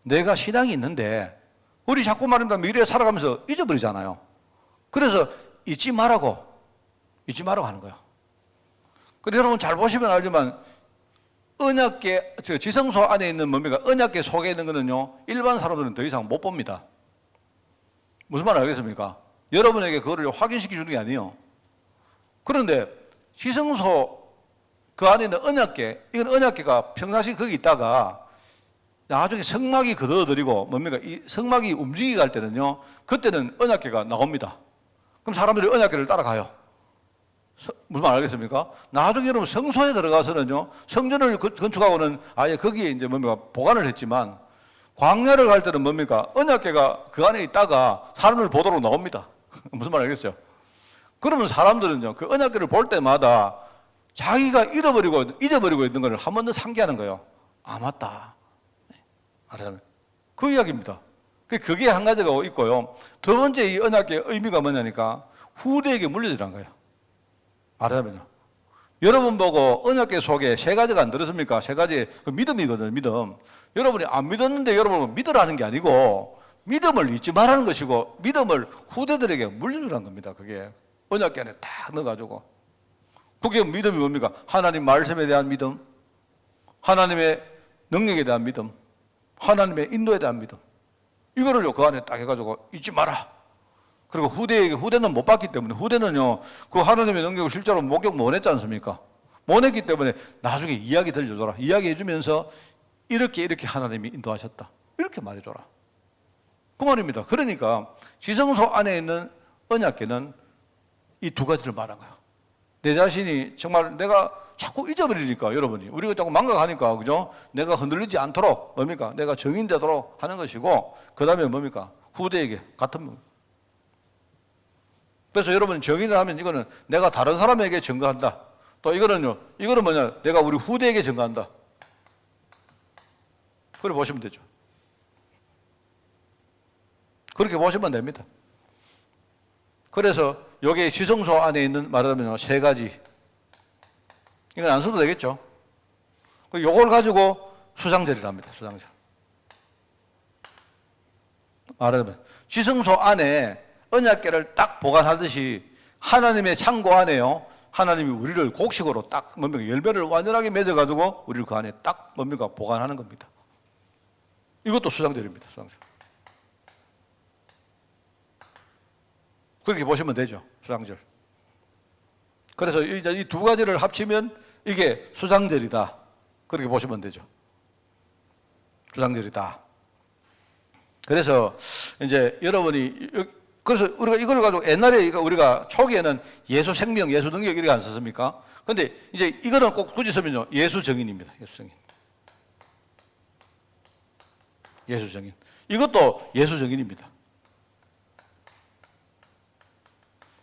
내가 신앙이 있는데 우리 자꾸 말합니다. 미래에 살아가면서 잊어버리잖아요. 그래서 잊지 말라고 하는 거예요. 근데 여러분 잘 보시면 알지만 언약계, 지성소 안에 있는 뭡니까? 언약계 속에 있는 거는요, 일반 사람들은 더 이상 못 봅니다. 무슨 말 알겠습니까? 여러분에게 그거를 확인시켜 주는 게 아니에요. 그런데 지성소 그 안에 있는 언약계, 이건 언약계가 평상시 거기 있다가 나중에 성막이 거둬들이고 뭡니까? 이 성막이 움직이게 할 때는요, 그때는 언약계가 나옵니다. 그럼 사람들이 언약계를 따라가요. 무슨 말 알겠습니까? 나중에 여러분 성소에 들어가서는요, 성전을 건축하고는 아예 거기에 이제 뭡니까? 보관을 했지만, 광야를 갈 때는 뭡니까? 언약계가 그 안에 있다가 사람을 보도록 나옵니다. 무슨 말 알겠어요? 그러면 사람들은요, 그 언약계를 볼 때마다 자기가 잊어버리고 있는 걸 한 번 더 상기하는 거예요. 아, 맞다. 알아요? 그 이야기입니다. 그게 한 가지가 있고요. 두 번째 이 언약계의 의미가 뭐냐니까, 후대에게 물려주라는 거예요. 말하자면요. 여러분 보고 언약계 속에 세 가지가 안 들었습니까? 세 가지 그 믿음이거든요. 믿음. 여러분이 안 믿었는데 여러분은 믿으라는 게 아니고 믿음을 잊지 말라는 것이고 믿음을 후대들에게 물려주라는 겁니다. 그게 언약계 안에 딱 넣어가지고. 그게 믿음이 뭡니까? 하나님 말씀에 대한 믿음, 하나님의 능력에 대한 믿음, 하나님의 인도에 대한 믿음. 이거를요 그 안에 딱 해가지고 잊지 마라. 그리고 후대는 못 봤기 때문에, 후대는요, 그 하나님의 능력을 실제로 목격 못 했지 않습니까? 못 했기 때문에 나중에 이야기 들려줘라. 이야기 해주면서 이렇게 하나님이 인도하셨다. 이렇게 말해줘라. 그 말입니다. 그러니까 지성소 안에 있는 언약계는 이 두 가지를 말한 거예요. 내 자신이 정말 내가 자꾸 잊어버리니까 여러분이, 우리가 자꾸 망각하니까, 그죠? 내가 흔들리지 않도록 뭡니까? 내가 정인되도록 하는 것이고, 그 다음에 뭡니까? 후대에게 같은 겁니다. 그래서 여러분 정의를 하면 이거는 내가 다른 사람에게 증거한다. 또 이거는 뭐냐? 내가 우리 후대에게 증거한다. 그렇게 보시면 되죠. 그렇게 보시면 됩니다. 그래서 여기 지성소 안에 있는 말하자면 세 가지. 이건 안 써도 되겠죠. 요걸 가지고 수상절이랍니다. 수상절. 말하자면 지성소 안에 언약궤를 딱 보관하듯이 하나님의 창고 안에요, 하나님이 우리를 곡식으로 딱 뭡니까? 열매를 완전하게 맺어가지고 우리를 그 안에 딱 뭡니까? 보관하는 겁니다. 이것도 수상절입니다. 수상절. 그렇게 보시면 되죠. 수상절. 그래서 이 두 가지를 합치면 이게 수상절이다. 그렇게 보시면 되죠. 수상절이다. 그래서 이제 여러분이, 그래서 우리가 이걸 가지고 옛날에 우리가 초기에는 예수 생명, 예수 능력 이렇게 안 썼습니까? 근데 이제 이거는 꼭 굳이 쓰면요, 예수 정인입니다. 예수 정인. 예수 정인. 이것도 예수 정인입니다.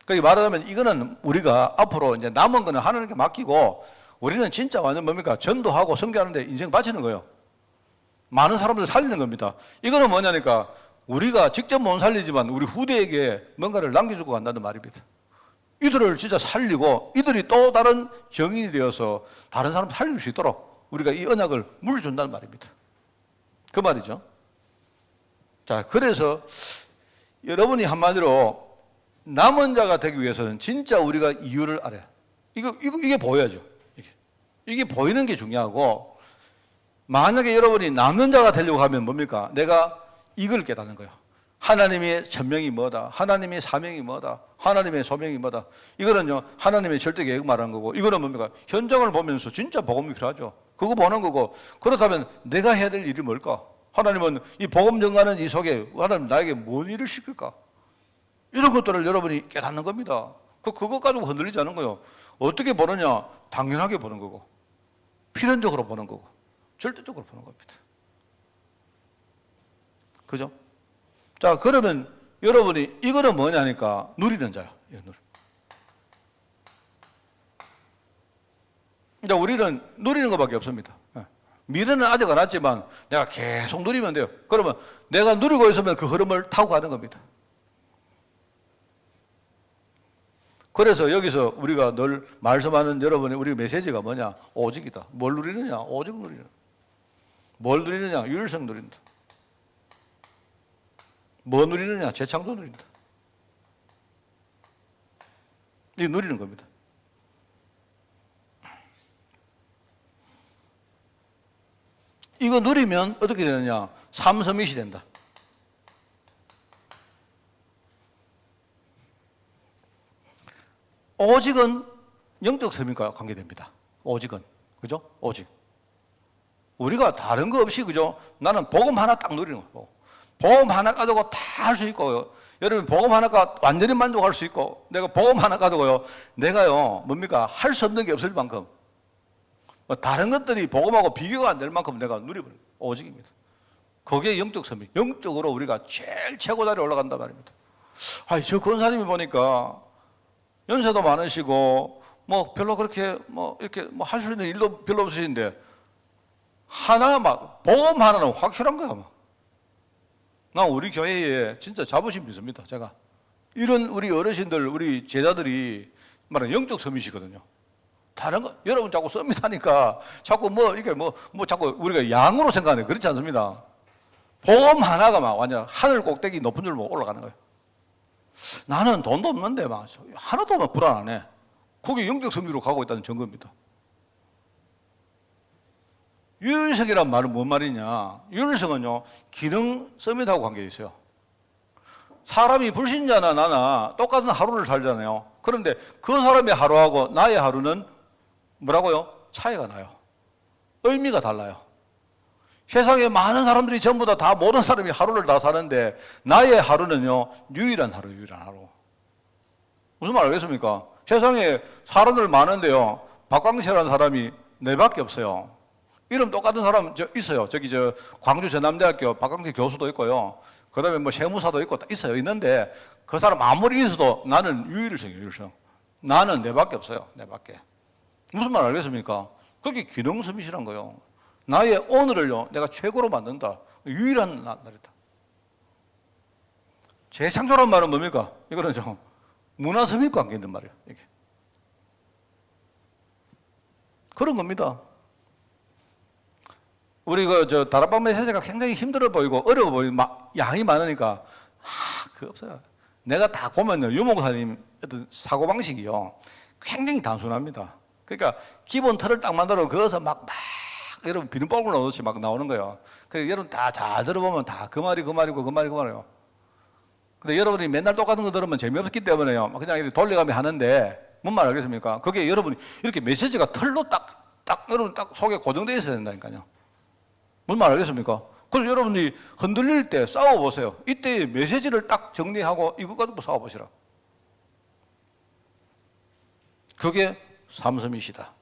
그러니까 말하자면 이거는 우리가 앞으로 이제 남은 거는 하나님께 맡기고 우리는 진짜 완전 뭡니까? 전도하고 선교하는데 인생 바치는 거예요. 많은 사람들 살리는 겁니다. 이거는 뭐냐니까 우리가 직접 못 살리지만 우리 후대에게 뭔가를 남겨주고 간다는 말입니다. 이들을 진짜 살리고 이들이 또 다른 정인이 되어서 다른 사람 살릴 수 있도록 우리가 이 언약을 물려준다는 말입니다. 그 말이죠. 자, 그래서 여러분이 한마디로 남은 자가 되기 위해서는 진짜 우리가 이유를 알아야. 이게 보여야죠. 이게 보이는 게 중요하고, 만약에 여러분이 남는 자가 되려고 하면 뭡니까? 내가 이걸 깨닫는 거예요. 하나님의 천명이 뭐다. 하나님의 사명이 뭐다. 하나님의 소명이 뭐다. 이거는요, 하나님의 절대 계획 말하는 거고, 이거는 뭡니까? 현장을 보면서 진짜 복음이 필요하죠. 그거 보는 거고, 그렇다면 내가 해야 될 일이 뭘까? 하나님은 이 복음 전가하는 이 속에 하나님 나에게 뭔 일을 시킬까? 이런 것들을 여러분이 깨닫는 겁니다. 그것 가지고 흔들리지 않은 거예요. 어떻게 보느냐? 당연하게 보는 거고, 필연적으로 보는 거고, 절대적으로 보는 겁니다. 그죠? 자, 그러면 여러분이 이거는 뭐냐니까 누리는 자야. 이제 우리는 누리는 것밖에 없습니다. 미래는 아직 안 왔지만 내가 계속 누리면 돼요. 그러면 내가 누리고 있으면 그 흐름을 타고 가는 겁니다. 그래서 여기서 우리가 늘 말씀하는 여러분의 우리 메시지가 뭐냐? 오직이다. 뭘 누리느냐? 오직 누리는. 뭘 누리느냐? 유일성 누린다. 뭐 누리느냐? 재창조 누린다. 이 누리는 겁니다. 이거 누리면 어떻게 되느냐? 삼서밋이 된다. 오직은 영적 서밋과 관계됩니다. 오직은. 그죠? 오직. 우리가 다른 거 없이, 그죠? 나는 복음 하나 딱 누리는 거고. 복음 하나 가지고 다 할 수 있고, 여러분, 복음 하나가 완전히 만족할 수 있고, 내가 복음 하나 가지고요, 내가요, 뭡니까? 할 수 없는 게 없을 만큼, 다른 것들이 복음하고 비교가 안 될 만큼 내가 누려버려요. 오직입니다. 그게 영적 서밋. 영적으로 우리가 제일 최고자리에 올라간단 말입니다. 아니, 저 권사님이 보니까 연세도 많으시고, 뭐 별로 그렇게 이렇게 할 수 있는 일도 별로 없으신데, 하나 복음 하나는 확실한 거야, 나 우리 교회에 진짜 자부심 있습니다, 제가. 이런 우리 어르신들, 우리 제자들이 말하는 영적 서밋이거든요. 다른 거, 여러분 자꾸 서밋하니까 자꾸 이게 자꾸 우리가 양으로 생각하네. 그렇지 않습니다. 복음 하나가 완전 하늘 꼭대기 높은 줄로 올라가는 거예요. 나는 돈도 없는데 하나도 불안하네. 그게 영적 서밋으로 가고 있다는 증거입니다. 유일성이란 말은 뭔 말이냐? 유일성은요, 기능 서밋하고 관계 있어요. 사람이 불신자나 나나 똑같은 하루를 살잖아요. 그런데 그 사람의 하루하고 나의 하루는 뭐라고요? 차이가 나요. 의미가 달라요. 세상에 많은 사람들이 전부 다 모든 사람이 하루를 다 사는데 나의 하루는요, 유일한 하루. 무슨 말 알겠습니까? 세상에 사람들 많은데요, 박광세라는 사람이 네밖에 없어요. 이름 똑같은 사람 있어요. 저기 광주 전남대학교 박광세 교수도 있고요. 그 다음에 세무사도 있고 있어요. 있는데 그 사람 아무리 있어도 나는 유일성이에요. 유일성. 나는 네밖에 없어요. 네밖에. 무슨 말 알겠습니까? 그게 기능 서밋이란 거예요. 나의 오늘을요, 내가 최고로 만든다. 유일한 날이다. 재창조란 말은 뭡니까? 이거는 문화 서밋과 관계 있는 말이에요. 이게. 그런 겁니다. 우리 다락방 메시지가 굉장히 힘들어 보이고 어려워 보이고 양이 많으니까 그거 없어요. 내가 다 보면요, 유목사님 어떤 사고방식이요, 굉장히 단순합니다. 그러니까 기본 틀을 딱 만들어 그것서 여러분 비눗방울 넣듯이 나오는 거예요. 그래서 여러분 다 잘 들어보면 다 그 말이고 그 말이에요. 근데 여러분이 맨날 똑같은 거 들으면 재미없기 때문에요, 그냥 이렇게 돌려가며 하는데, 뭔 말 알겠습니까? 그게 여러분이 이렇게 메시지가 틀로 여러분 딱 속에 고정되어 있어야 된다니까요. 무슨 말 알겠습니까? 그래서 여러분이 흔들릴 때 싸워보세요. 이때 메시지를 딱 정리하고 이것 가지고 싸워보시라. 그게 삼서밋이다.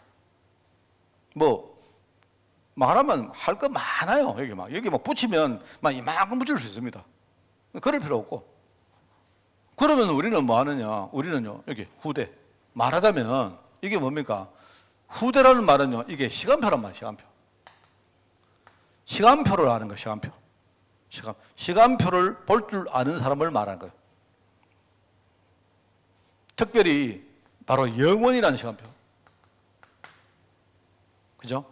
말하면 할 거 많아요. 여기 붙이면 이만큼 붙일 수 있습니다. 그럴 필요 없고. 그러면 우리는 뭐 하느냐? 우리는요, 여기 후대. 말하자면 이게 뭡니까? 후대라는 말은요, 이게 시간표란 말이에요, 시간표. 시간표를 아는 거예요, 시간표. 시간표를 볼 줄 아는 사람을 말하는 거예요. 특별히 바로 영원이라는 시간표. 그죠?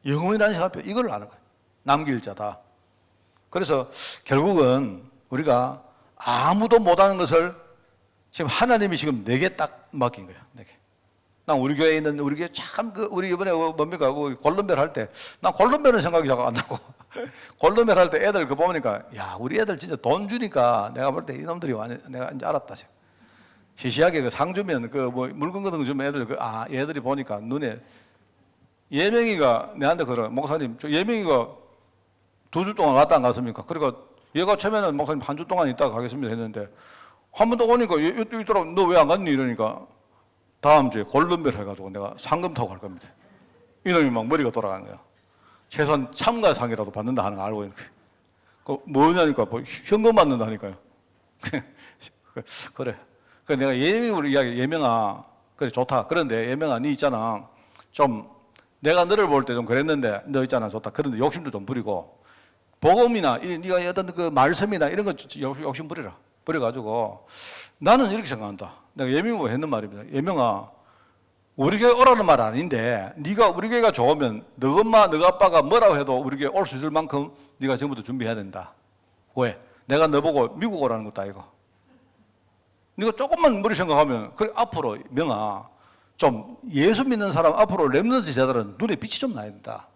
영원이라는 시간표, 이걸 아는 거예요. 남길 자다. 그래서 결국은 우리가 아무도 못하는 것을 지금 하나님이 지금 내게 딱 맡긴 거예요. 내게. 난 우리 교회에 있는 우리 교회 참 우리 이번에 뭡니까 골든벨 할 때 난 골든벨은 생각이 잘 안 나고 골든벨 할 때 애들 보니까 야 우리 애들 진짜 돈 주니까 내가 볼 때 이놈들이 내가 이제 알았다. 시시하게 상 주면 물건 같은 거 주면 애들 얘들이 보니까 눈에 예명이가 내한테 그래 목사님 저 예명이가 2주 동안 왔다 안 갔습니까? 그러니까 얘가 처음에는 목사님 한 주 동안 있다가 가겠습니다 했는데 한 번 더 오니까 얘 있더라고. 너 왜 안 갔니? 이러니까 다음 주에 골든벨 해가지고 내가 상금 타고 갈 겁니다. 이놈이 머리가 돌아가는 거야. 최소한 참가상이라도 받는다 하는 거 알고 있는 거야. 그 뭐냐니까 현금 받는다니까요. 그래. 그래서 내가 예명으로 이야기 예명아 그래 좋다. 그런데 예명아 니 있잖아 좀 내가 너를 볼 때 좀 그랬는데 너 있잖아 좋다. 그런데 욕심도 좀 부리고 복음이나 네가 어떤 그 말씀이나 이런 거 욕심 부리라. 부려가지고 나는 이렇게 생각한다. 내가 예명으로 했는 말입니다. 예명아 우리 교회 오라는 말 아닌데 네가 우리 교회가 좋으면 너 엄마 너 아빠가 뭐라고 해도 우리 교회 올 수 있을 만큼 네가 전부터 준비해야 된다. 왜? 내가 너 보고 미국 오라는 것도 아니고 네가 조금만 머리 생각하면 그래 앞으로 명아 좀 예수 믿는 사람 앞으로 렘넌트 제자들은 눈에 빛이 좀 나야 된다.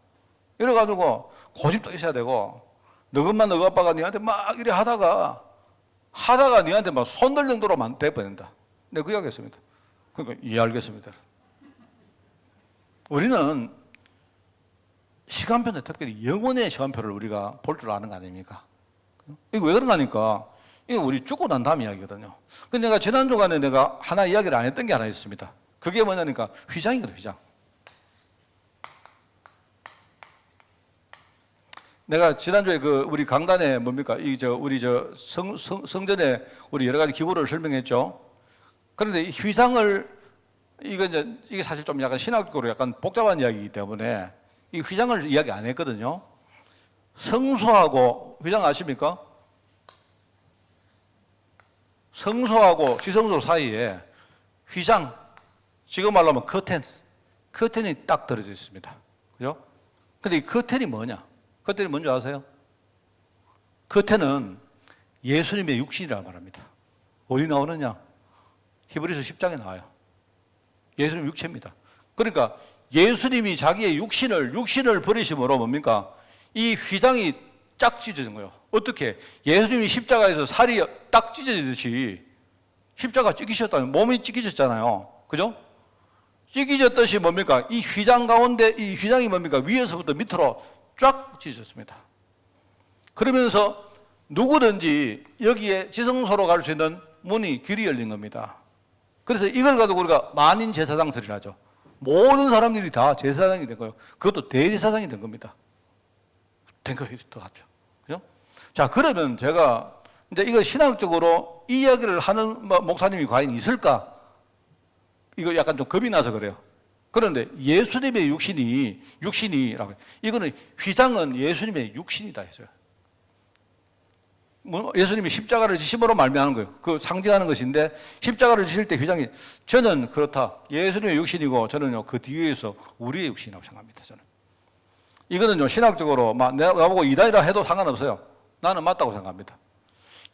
이래가지고 고집도 있어야 되고 너것만 너희 아빠가 니한테 막 이래 하다가 니한테 막 손들 정도로만 돼버린다. 내가 그 이야기했습니다. 그러니까 이해하겠습니다. 우리는 시간표는 특별히 영혼의 시간표를 우리가 볼 줄 아는 거 아닙니까? 이거 왜 그런가 하니까 이거 우리 죽고 난 다음 이야기거든요. 근데 내가 지난 주간에 내가 하나 이야기를 안 했던 게 하나 있습니다. 그게 뭐냐니까 휘장이거든요. 휘장. 내가 지난주에 그 우리 강단에 뭡니까? 우리 성전에 우리 여러 가지 기구를 설명했죠. 그런데 이 휘장을 이게 사실 좀 약간 신학적으로 약간 복잡한 이야기이기 때문에 이 휘장을 이야기 안 했거든요. 성소하고 휘장 아십니까? 성소하고 지성소 사이에 휘장, 지금 말로 하면 커튼이 딱 떨어져 있습니다. 그죠? 근데 이 커튼이 뭐냐? 커튼이 뭔지 아세요? 커튼은 예수님의 육신이라고 말합니다. 어디 나오느냐? 히브리서 10장에 나와요. 예수님 육체입니다. 그러니까 예수님이 자기의 육신을 버리심으로 뭡니까? 이 휘장이 쫙 찢어진 거예요. 어떻게? 예수님이 십자가에서 살이 딱 찢어지듯이 십자가 찢기셨다면 몸이 찢기졌잖아요. 그죠? 찢기졌듯이 뭡니까? 이 휘장 가운데 이 휘장이 뭡니까? 위에서부터 밑으로 쫙 찢어졌습니다. 그러면서 누구든지 여기에 지성소로 갈 수 있는 길이 열린 겁니다. 그래서 이걸 가지고 우리가 만인 제사장 소리를 하죠. 모든 사람들이 다 제사장이 된 거예요. 그것도 대제사장이 된 겁니다. 된 거예요. 더 같죠. 그죠? 자, 그러면 제가 이제 이거 신학적으로 이 이야기를 하는 목사님이 과연 있을까? 이거 약간 좀 겁이 나서 그래요. 그런데 예수님의 육신이라고 해요. 이거는 휘장은 예수님의 육신이다 했어요. 예수님이 십자가를 지심으로 말미암은 거예요. 그 상징하는 것인데 십자가를 지실 때 휘장이 저는 그렇다. 예수님의 육신이고 저는요 그 뒤에서 우리의 육신이라고 생각합니다. 저는 이거는요 신학적으로 막 나보고 이단이라 해도 상관없어요. 나는 맞다고 생각합니다.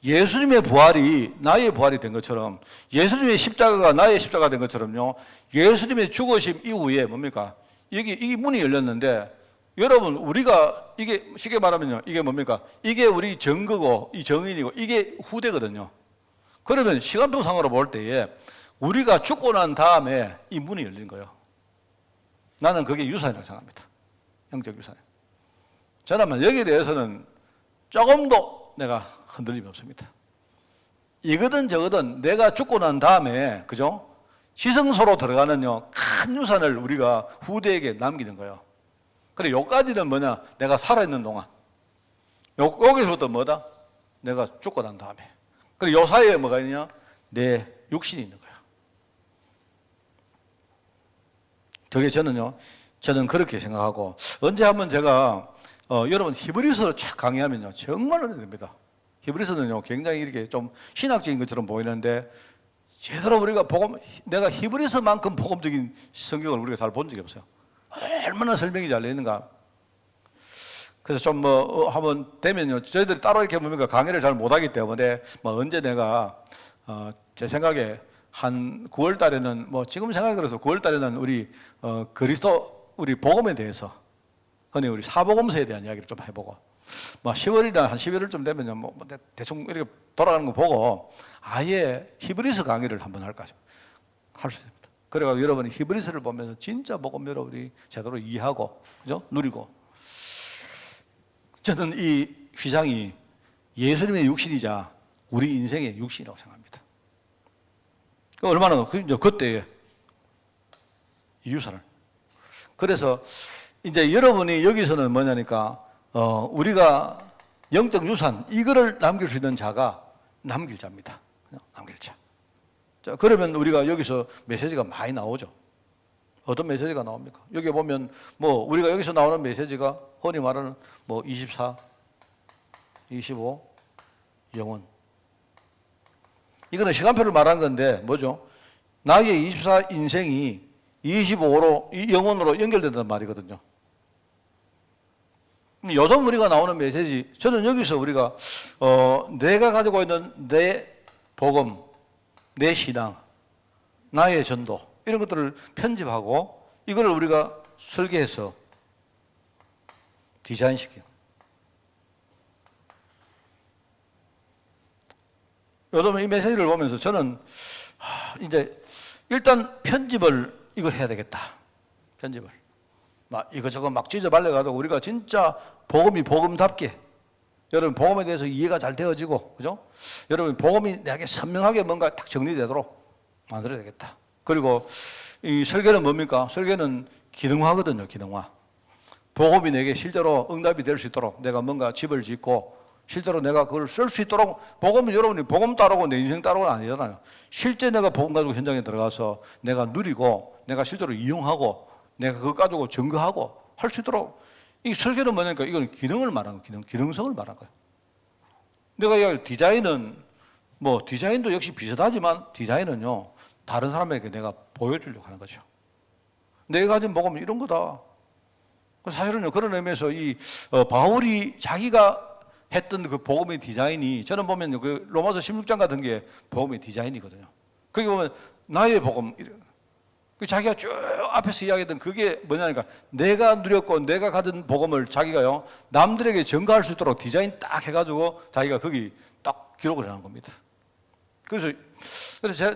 예수님의 부활이 나의 부활이 된 것처럼 예수님의 십자가가 나의 십자가가 된 것처럼요 예수님의 죽으심 이후에 뭡니까? 이 문이 열렸는데 여러분 우리가 이게 쉽게 말하면요 이게 뭡니까? 이게 우리 정거고 이 정인이고 이게 후대거든요. 그러면 시간표상으로 볼 때에 우리가 죽고 난 다음에 이 문이 열린 거예요. 나는 그게 유산이라고 생각합니다. 영적 유산. 저는 여기에 대해서는 조금도 내가 흔들림이 없습니다. 이거든 저거든 내가 죽고 난 다음에 그죠? 지성소로 들어가는요 큰 유산을 우리가 후대에게 남기는 거예요. 그래 요까지는 뭐냐? 내가 살아있는 동안 여기서부터 뭐다? 내가 죽고 난 다음에 그래 요 사이에 뭐가 있냐? 내 육신이 있는 거야. 저게 저는 그렇게 생각하고 언제 한번 제가 여러분 히브리서를 쫙 강의하면요 정말 어렵습니다. 히브리서는요 굉장히 이렇게 좀 신학적인 것처럼 보이는데 제대로 우리가 내가 히브리서만큼 복음적인 성경을 우리가 잘 본 적이 없어요. 얼마나 설명이 잘 되는가. 그래서 좀 한번 되면요 저희들이 따로 이렇게 뭡니까 강의를 잘 못하기 때문에 언제 내가 제 생각에 한 9월 달에는 지금 생각이 그래서 9월 달에는 우리 그리스도 우리 복음에 대해서 흔히 우리 사복음서에 대한 이야기를 좀 해보고 10월이나 한 11월쯤 되면요 대충 이렇게 돌아가는 거 보고 아예 히브리서 강의를 한번 할까 할 수 있습니다. 그래가지고 여러분이 히브리서를 보면서 진짜 복음 여러분이 제대로 이해하고 그죠 누리고 저는 이 휘장이 예수님의 육신이자 우리 인생의 육신이라고 생각합니다. 얼마나 그때에 이 유산을 그래서 이제 여러분이 여기서는 뭐냐니까 우리가 영적 유산 이거를 남길 수 있는 자가 남길 자입니다. 남길 자. 자 그러면 우리가 여기서 메시지가 많이 나오죠. 어떤 메시지가 나옵니까? 여기 보면 우리가 여기서 나오는 메시지가 흔히 말하는 24, 25, 영혼. 이거는 시간표를 말한 건데 뭐죠? 나의 24 인생이 25로 이 영혼으로 연결된다는 말이거든요. 요즘 우리가 나오는 메시지 저는 여기서 우리가 내가 가지고 있는 내 복음, 내 신앙, 나의 전도 이런 것들을 편집하고 이걸 우리가 설계해서 디자인시키고. 요즘 이 메시지를 보면서 저는 이제 일단 편집을 이걸 해야 되겠다. 편집을. 막 이거저거 막 찢어 발려가지고 우리가 진짜 복음이 복음답게 여러분 복음에 대해서 이해가 잘 되어지고, 그죠? 여러분 복음이 내게 선명하게 뭔가 딱 정리되도록 만들어야 되겠다. 그리고 이 설교는 뭡니까? 설교는 기능화거든요, 기능화. 복음이 내게 실제로 응답이 될 수 있도록 내가 뭔가 집을 짓고 실제로 내가 그걸 쓸 수 있도록, 복음은 여러분이 복음 따르고 내 인생 따르고는 아니잖아요. 실제 내가 복음 가지고 현장에 들어가서 내가 누리고 내가 실제로 이용하고 내가 그거 가지고 증거하고 할 수 있도록. 이 설교는 뭐냐니까 이거는 기능을 말하는 거예요. 기능성을 말하는 거예요. 내가 이야기 디자인은 뭐 디자인도 역시 비슷하지만 디자인은요 다른 사람에게 내가 보여주려고 하는 거죠. 내가 가진 복음은 이런 거다. 사실은요 그런 의미에서 이 바울이 자기가 했던 그 복음의 디자인이 저는 보면 그 로마서 16장 같은 게 복음의 디자인이거든요. 거기 보면 나의 복음, 자기가 쭉 앞에서 이야기했던 그게 뭐냐니까 내가 누렸고 내가 가진 복음을 자기가요 남들에게 전가할 수 있도록 디자인 딱 해가지고 자기가 거기 딱 기록을 해놓은 겁니다. 그래서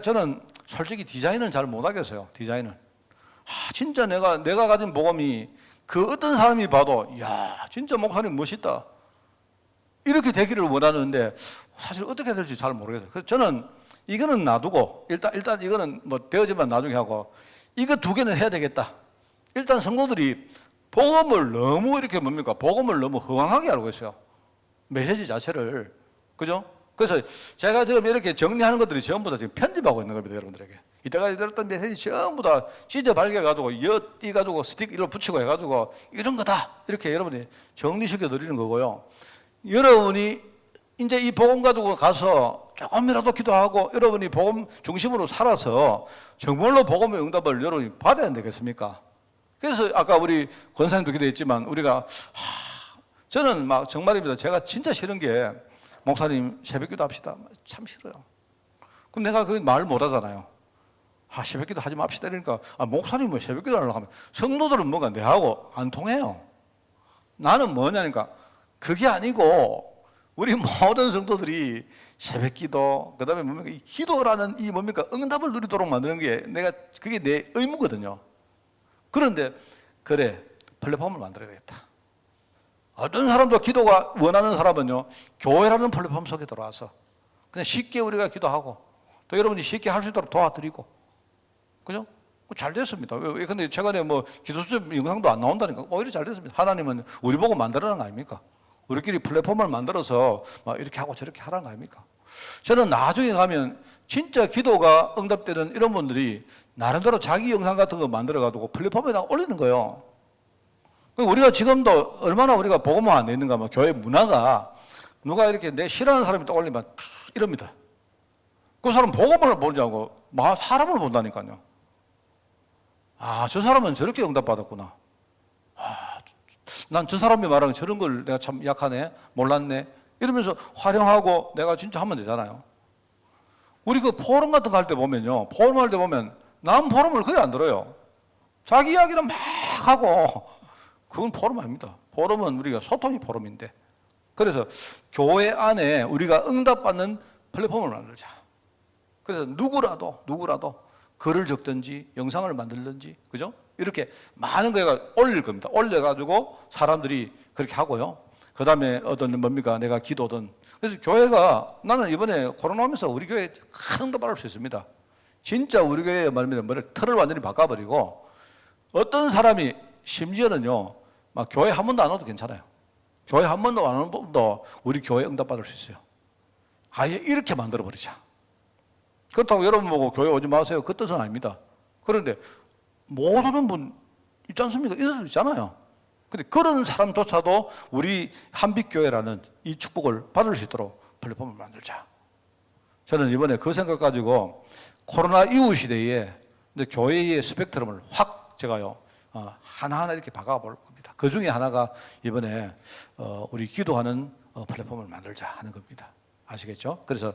저는 솔직히 디자인은 잘 못하겠어요. 디자인은 진짜 내가 가진 복음이 그 어떤 사람이 봐도 야 진짜 목사님 멋있다 이렇게 되기를 원하는데 사실 어떻게 될지 잘 모르겠어요. 그래서 저는 이거는 놔두고 일단 이거는 뭐 되어지면 나중에 하고 이거 두 개는 해야 되겠다. 일단 성도들이 복음을 너무 이렇게 뭡니까? 복음을 너무 허황하게 알고 있어요. 메시지 자체를. 그죠? 그래서 제가 지금 이렇게 정리하는 것들이 전부 다 지금 편집하고 있는 겁니다, 여러분들에게. 이때까지 들었던 메시지 전부 다 찢어 발겨가지고 엿 스틱 이로 붙이고 해가지고 이런 거다. 이렇게 여러분이 정리시켜 드리는 거고요. 여러분이 이제 이 복음 가지고 가서 조금이라도 기도하고 여러분이 복음 중심으로 살아서 정말로 복음의 응답을 여러분이 받아야 되겠습니까? 그래서 아까 우리 권사님도 기도했지만 우리가 저는 막 정말입니다. 제가 진짜 싫은 게 목사님 새벽기도 합시다. 참 싫어요. 그럼 내가 그 말 못하잖아요. 새벽기도 하지 맙시다. 이러니까 목사님 왜 새벽기도 하려고 하면 성도들은 뭔가 내하고 안 통해요. 나는 뭐냐니까 그게 아니고 우리 모든 성도들이 새벽기도 그다음에 뭡니까 이 기도라는 이 뭡니까 응답을 누리도록 만드는 게 그게 내 의무거든요. 그런데 그래 플랫폼을 만들어야 되겠다. 어떤 사람도 기도가 원하는 사람은요 교회라는 플랫폼 속에 들어와서 그냥 쉽게 우리가 기도하고 또 여러분이 쉽게 할 수 있도록 도와드리고 그죠? 잘 됐습니다. 왜 근데 최근에 뭐 기도수첩 영상도 안 나온다니까 오히려 잘 됐습니다. 하나님은 우리 보고 만들어낸 거 아닙니까? 우리끼리 플랫폼을 만들어서 막 이렇게 하고 저렇게 하라는 거 아닙니까? 저는 나중에 가면 진짜 기도가 응답되는 이런 분들이 나름대로 자기 영상 같은 거 만들어가지고 플랫폼에다 올리는 거예요. 우리가 지금도 얼마나 우리가 복음화 안 돼 있는가 하면 교회 문화가 누가 이렇게 내 싫어하는 사람이 딱 올리면 이럽니다. 그 사람 복음을 보지 않고 사람을 본다니까요. 저 사람은 저렇게 응답받았구나. 난 저 사람이 말하는 저런 걸 내가 참 약하네, 몰랐네. 이러면서 활용하고 내가 진짜 하면 되잖아요. 우리 그 포럼 같은 거 할 때 보면요. 포럼 할 때 보면 남 포럼을 거의 안 들어요. 자기 이야기는 막 하고 그건 포럼 아닙니다. 포럼은 우리가 소통이 포럼인데. 그래서 교회 안에 우리가 응답받는 플랫폼을 만들자. 그래서 누구라도 글을 적든지 영상을 만들든지 그죠? 이렇게 많은 거가 올릴 겁니다. 올려가지고 사람들이 그렇게 하고요. 그 다음에 어떤 뭡니까 내가 기도든. 그래서 교회가 나는 이번에 코로나 오면서 우리 교회에 큰 응답 받을 수 있습니다. 진짜 우리 교회에 말하면 틀을 완전히 바꿔버리고 어떤 사람이 심지어는요 막 교회 한 번도 안 와도 괜찮아요. 교회 한 번도 안 오는 분도 우리 교회 응답 받을 수 있어요. 아예 이렇게 만들어 버리자. 그렇다고 여러분 보고 교회 오지 마세요. 그 뜻은 아닙니다. 그런데 못 오는 분 있지 않습니까? 있을 수 있잖아요. 근데 그런 사람조차도 우리 한빛교회라는 이 축복을 받을 수 있도록 플랫폼을 만들자. 저는 이번에 그 생각 가지고 코로나 이후 시대에 교회의 스펙트럼을 확 제가요 하나하나 이렇게 바꿔볼 겁니다. 그 중에 하나가 이번에 우리 기도하는 플랫폼을 만들자 하는 겁니다. 아시겠죠? 그래서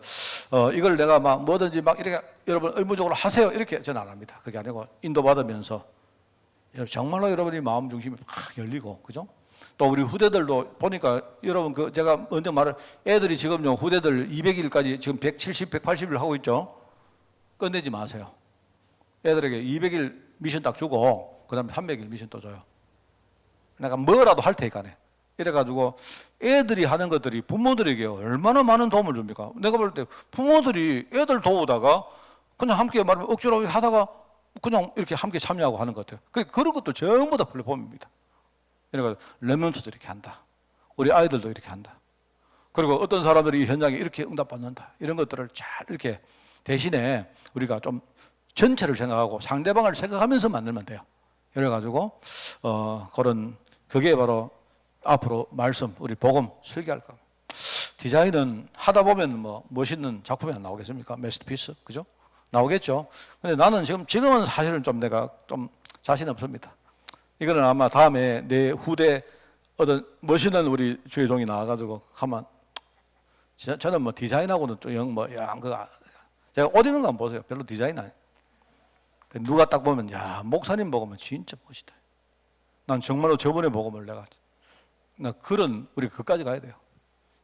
이걸 내가 막 뭐든지 막 이렇게 여러분 의무적으로 하세요 이렇게 저는 안 합니다. 그게 아니고 인도받으면서 정말로 여러분이 마음 중심이 막 열리고 그죠? 또 우리 후대들도 보니까 여러분 그 제가 먼저 말한 애들이 지금요 후대들 200일까지 지금 170, 180일 하고 있죠. 끝내지 마세요. 애들에게 200일 미션 딱 주고 그다음에 300일 미션 또 줘요. 내가 뭐라도 할 테니까네. 이래가지고 애들이 하는 것들이 부모들에게 얼마나 많은 도움을 줍니까? 내가 볼 때 부모들이 애들 도우다가 그냥 함께 말하면 억지로 하다가 그냥 이렇게 함께 참여하고 하는 것 같아요. 그런 것도 전부 다 플랫폼입니다. 그러니까 렘넌트도 이렇게 한다. 우리 아이들도 이렇게 한다. 그리고 어떤 사람들이 이 현장에 이렇게 응답받는다. 이런 것들을 잘 이렇게 대신에 우리가 좀 전체를 생각하고 상대방을 생각하면서 만들면 돼요. 그래가지고 그런 그게 바로 앞으로 말씀 우리 복음 설계할 겁니다. 디자인은 하다 보면 뭐 멋있는 작품이 안 나오겠습니까? 마스터피스 그죠? 나오겠죠. 근데 나는 지금은 사실은 좀 내가 좀 자신 없습니다. 이거는 아마 다음에 내 후대 어떤 멋있는 우리 주의동이 나와가지고 가만 저는 뭐 디자인하고는 좀 제가 옷 입는 거 한번 보세요. 별로 디자인 아니에요. 누가 딱 보면 야 목사님 복음은 진짜 멋있다. 난 정말로 저번에 복음을 나 그런 우리 그까지 가야 돼요.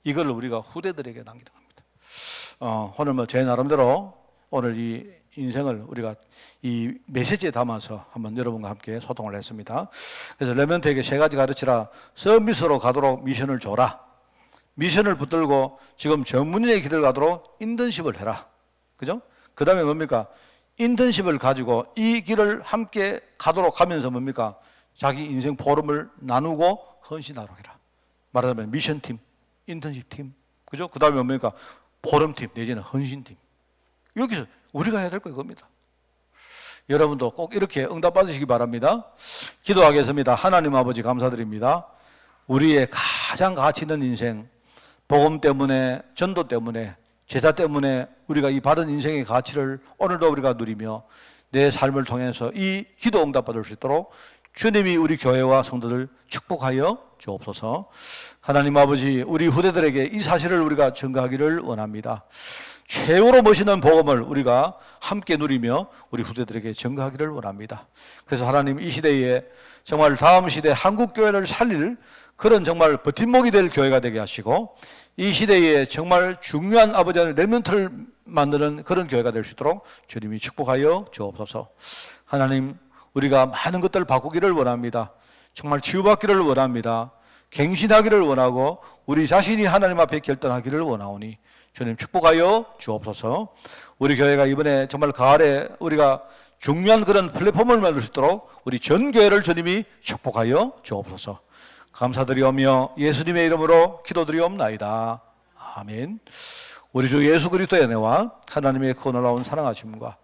이걸 우리가 후대들에게 남기는 겁니다. 오늘 뭐 제 나름대로 오늘 이 인생을 우리가 이 메시지에 담아서 한번 여러분과 함께 소통을 했습니다. 그래서 렘넌트에게 세 가지 가르치라. 서밋으로 가도록 미션을 줘라. 미션을 붙들고 지금 전문인의 길을 가도록 인턴십을 해라. 그죠? 그 다음에 뭡니까? 인턴십을 가지고 이 길을 함께 가도록 하면서 뭡니까? 자기 인생 포럼을 나누고 헌신하도록 해라. 말하자면 미션팀, 인턴십팀, 그죠? 그 다음에 뭡니까? 포럼팀 내지는 헌신팀. 여기서 우리가 해야 될 거 이겁니다. 여러분도 꼭 이렇게 응답 받으시기 바랍니다. 기도하겠습니다. 하나님 아버지 감사드립니다. 우리의 가장 가치 있는 인생, 복음 때문에, 전도 때문에, 제사 때문에 우리가 이 받은 인생의 가치를 오늘도 우리가 누리며 내 삶을 통해서 이 기도 응답 받을 수 있도록 주님이 우리 교회와 성도들 축복하여 주옵소서. 하나님 아버지, 우리 후대들에게 이 사실을 우리가 전가하기를 원합니다. 최고로 멋있는 복음을 우리가 함께 누리며 우리 후대들에게 전가하기를 원합니다. 그래서 하나님 이 시대에 정말 다음 시대 한국 교회를 살릴 그런 정말 버팀목이 될 교회가 되게 하시고 이 시대에 정말 중요한 아버지의 렘넌트를 만드는 그런 교회가 될 수 있도록 주님이 축복하여 주옵소서. 하나님 우리가 많은 것들을 바꾸기를 원합니다. 정말 치유받기를 원합니다. 갱신하기를 원하고 우리 자신이 하나님 앞에 결단하기를 원하오니 주님 축복하여 주옵소서. 우리 교회가 이번에 정말 가을에 우리가 중요한 그런 플랫폼을 만들 수 있도록 우리 전 교회를 주님이 축복하여 주옵소서. 감사드리오며 예수님의 이름으로 기도드리옵나이다. 아멘. 우리 주 예수 그리스도의 은혜와 하나님의 그 놀라운 사랑하심과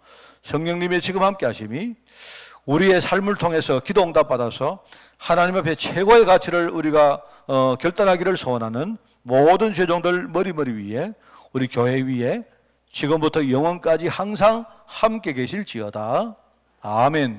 성령님의 지금 함께 하심이 우리의 삶을 통해서 기도 응답 받아서 하나님 앞에 최고의 가치를 우리가 결단하기를 소원하는 모든 죄종들 머리 위에 우리 교회 위에 지금부터 영원까지 항상 함께 계실지어다. 아멘.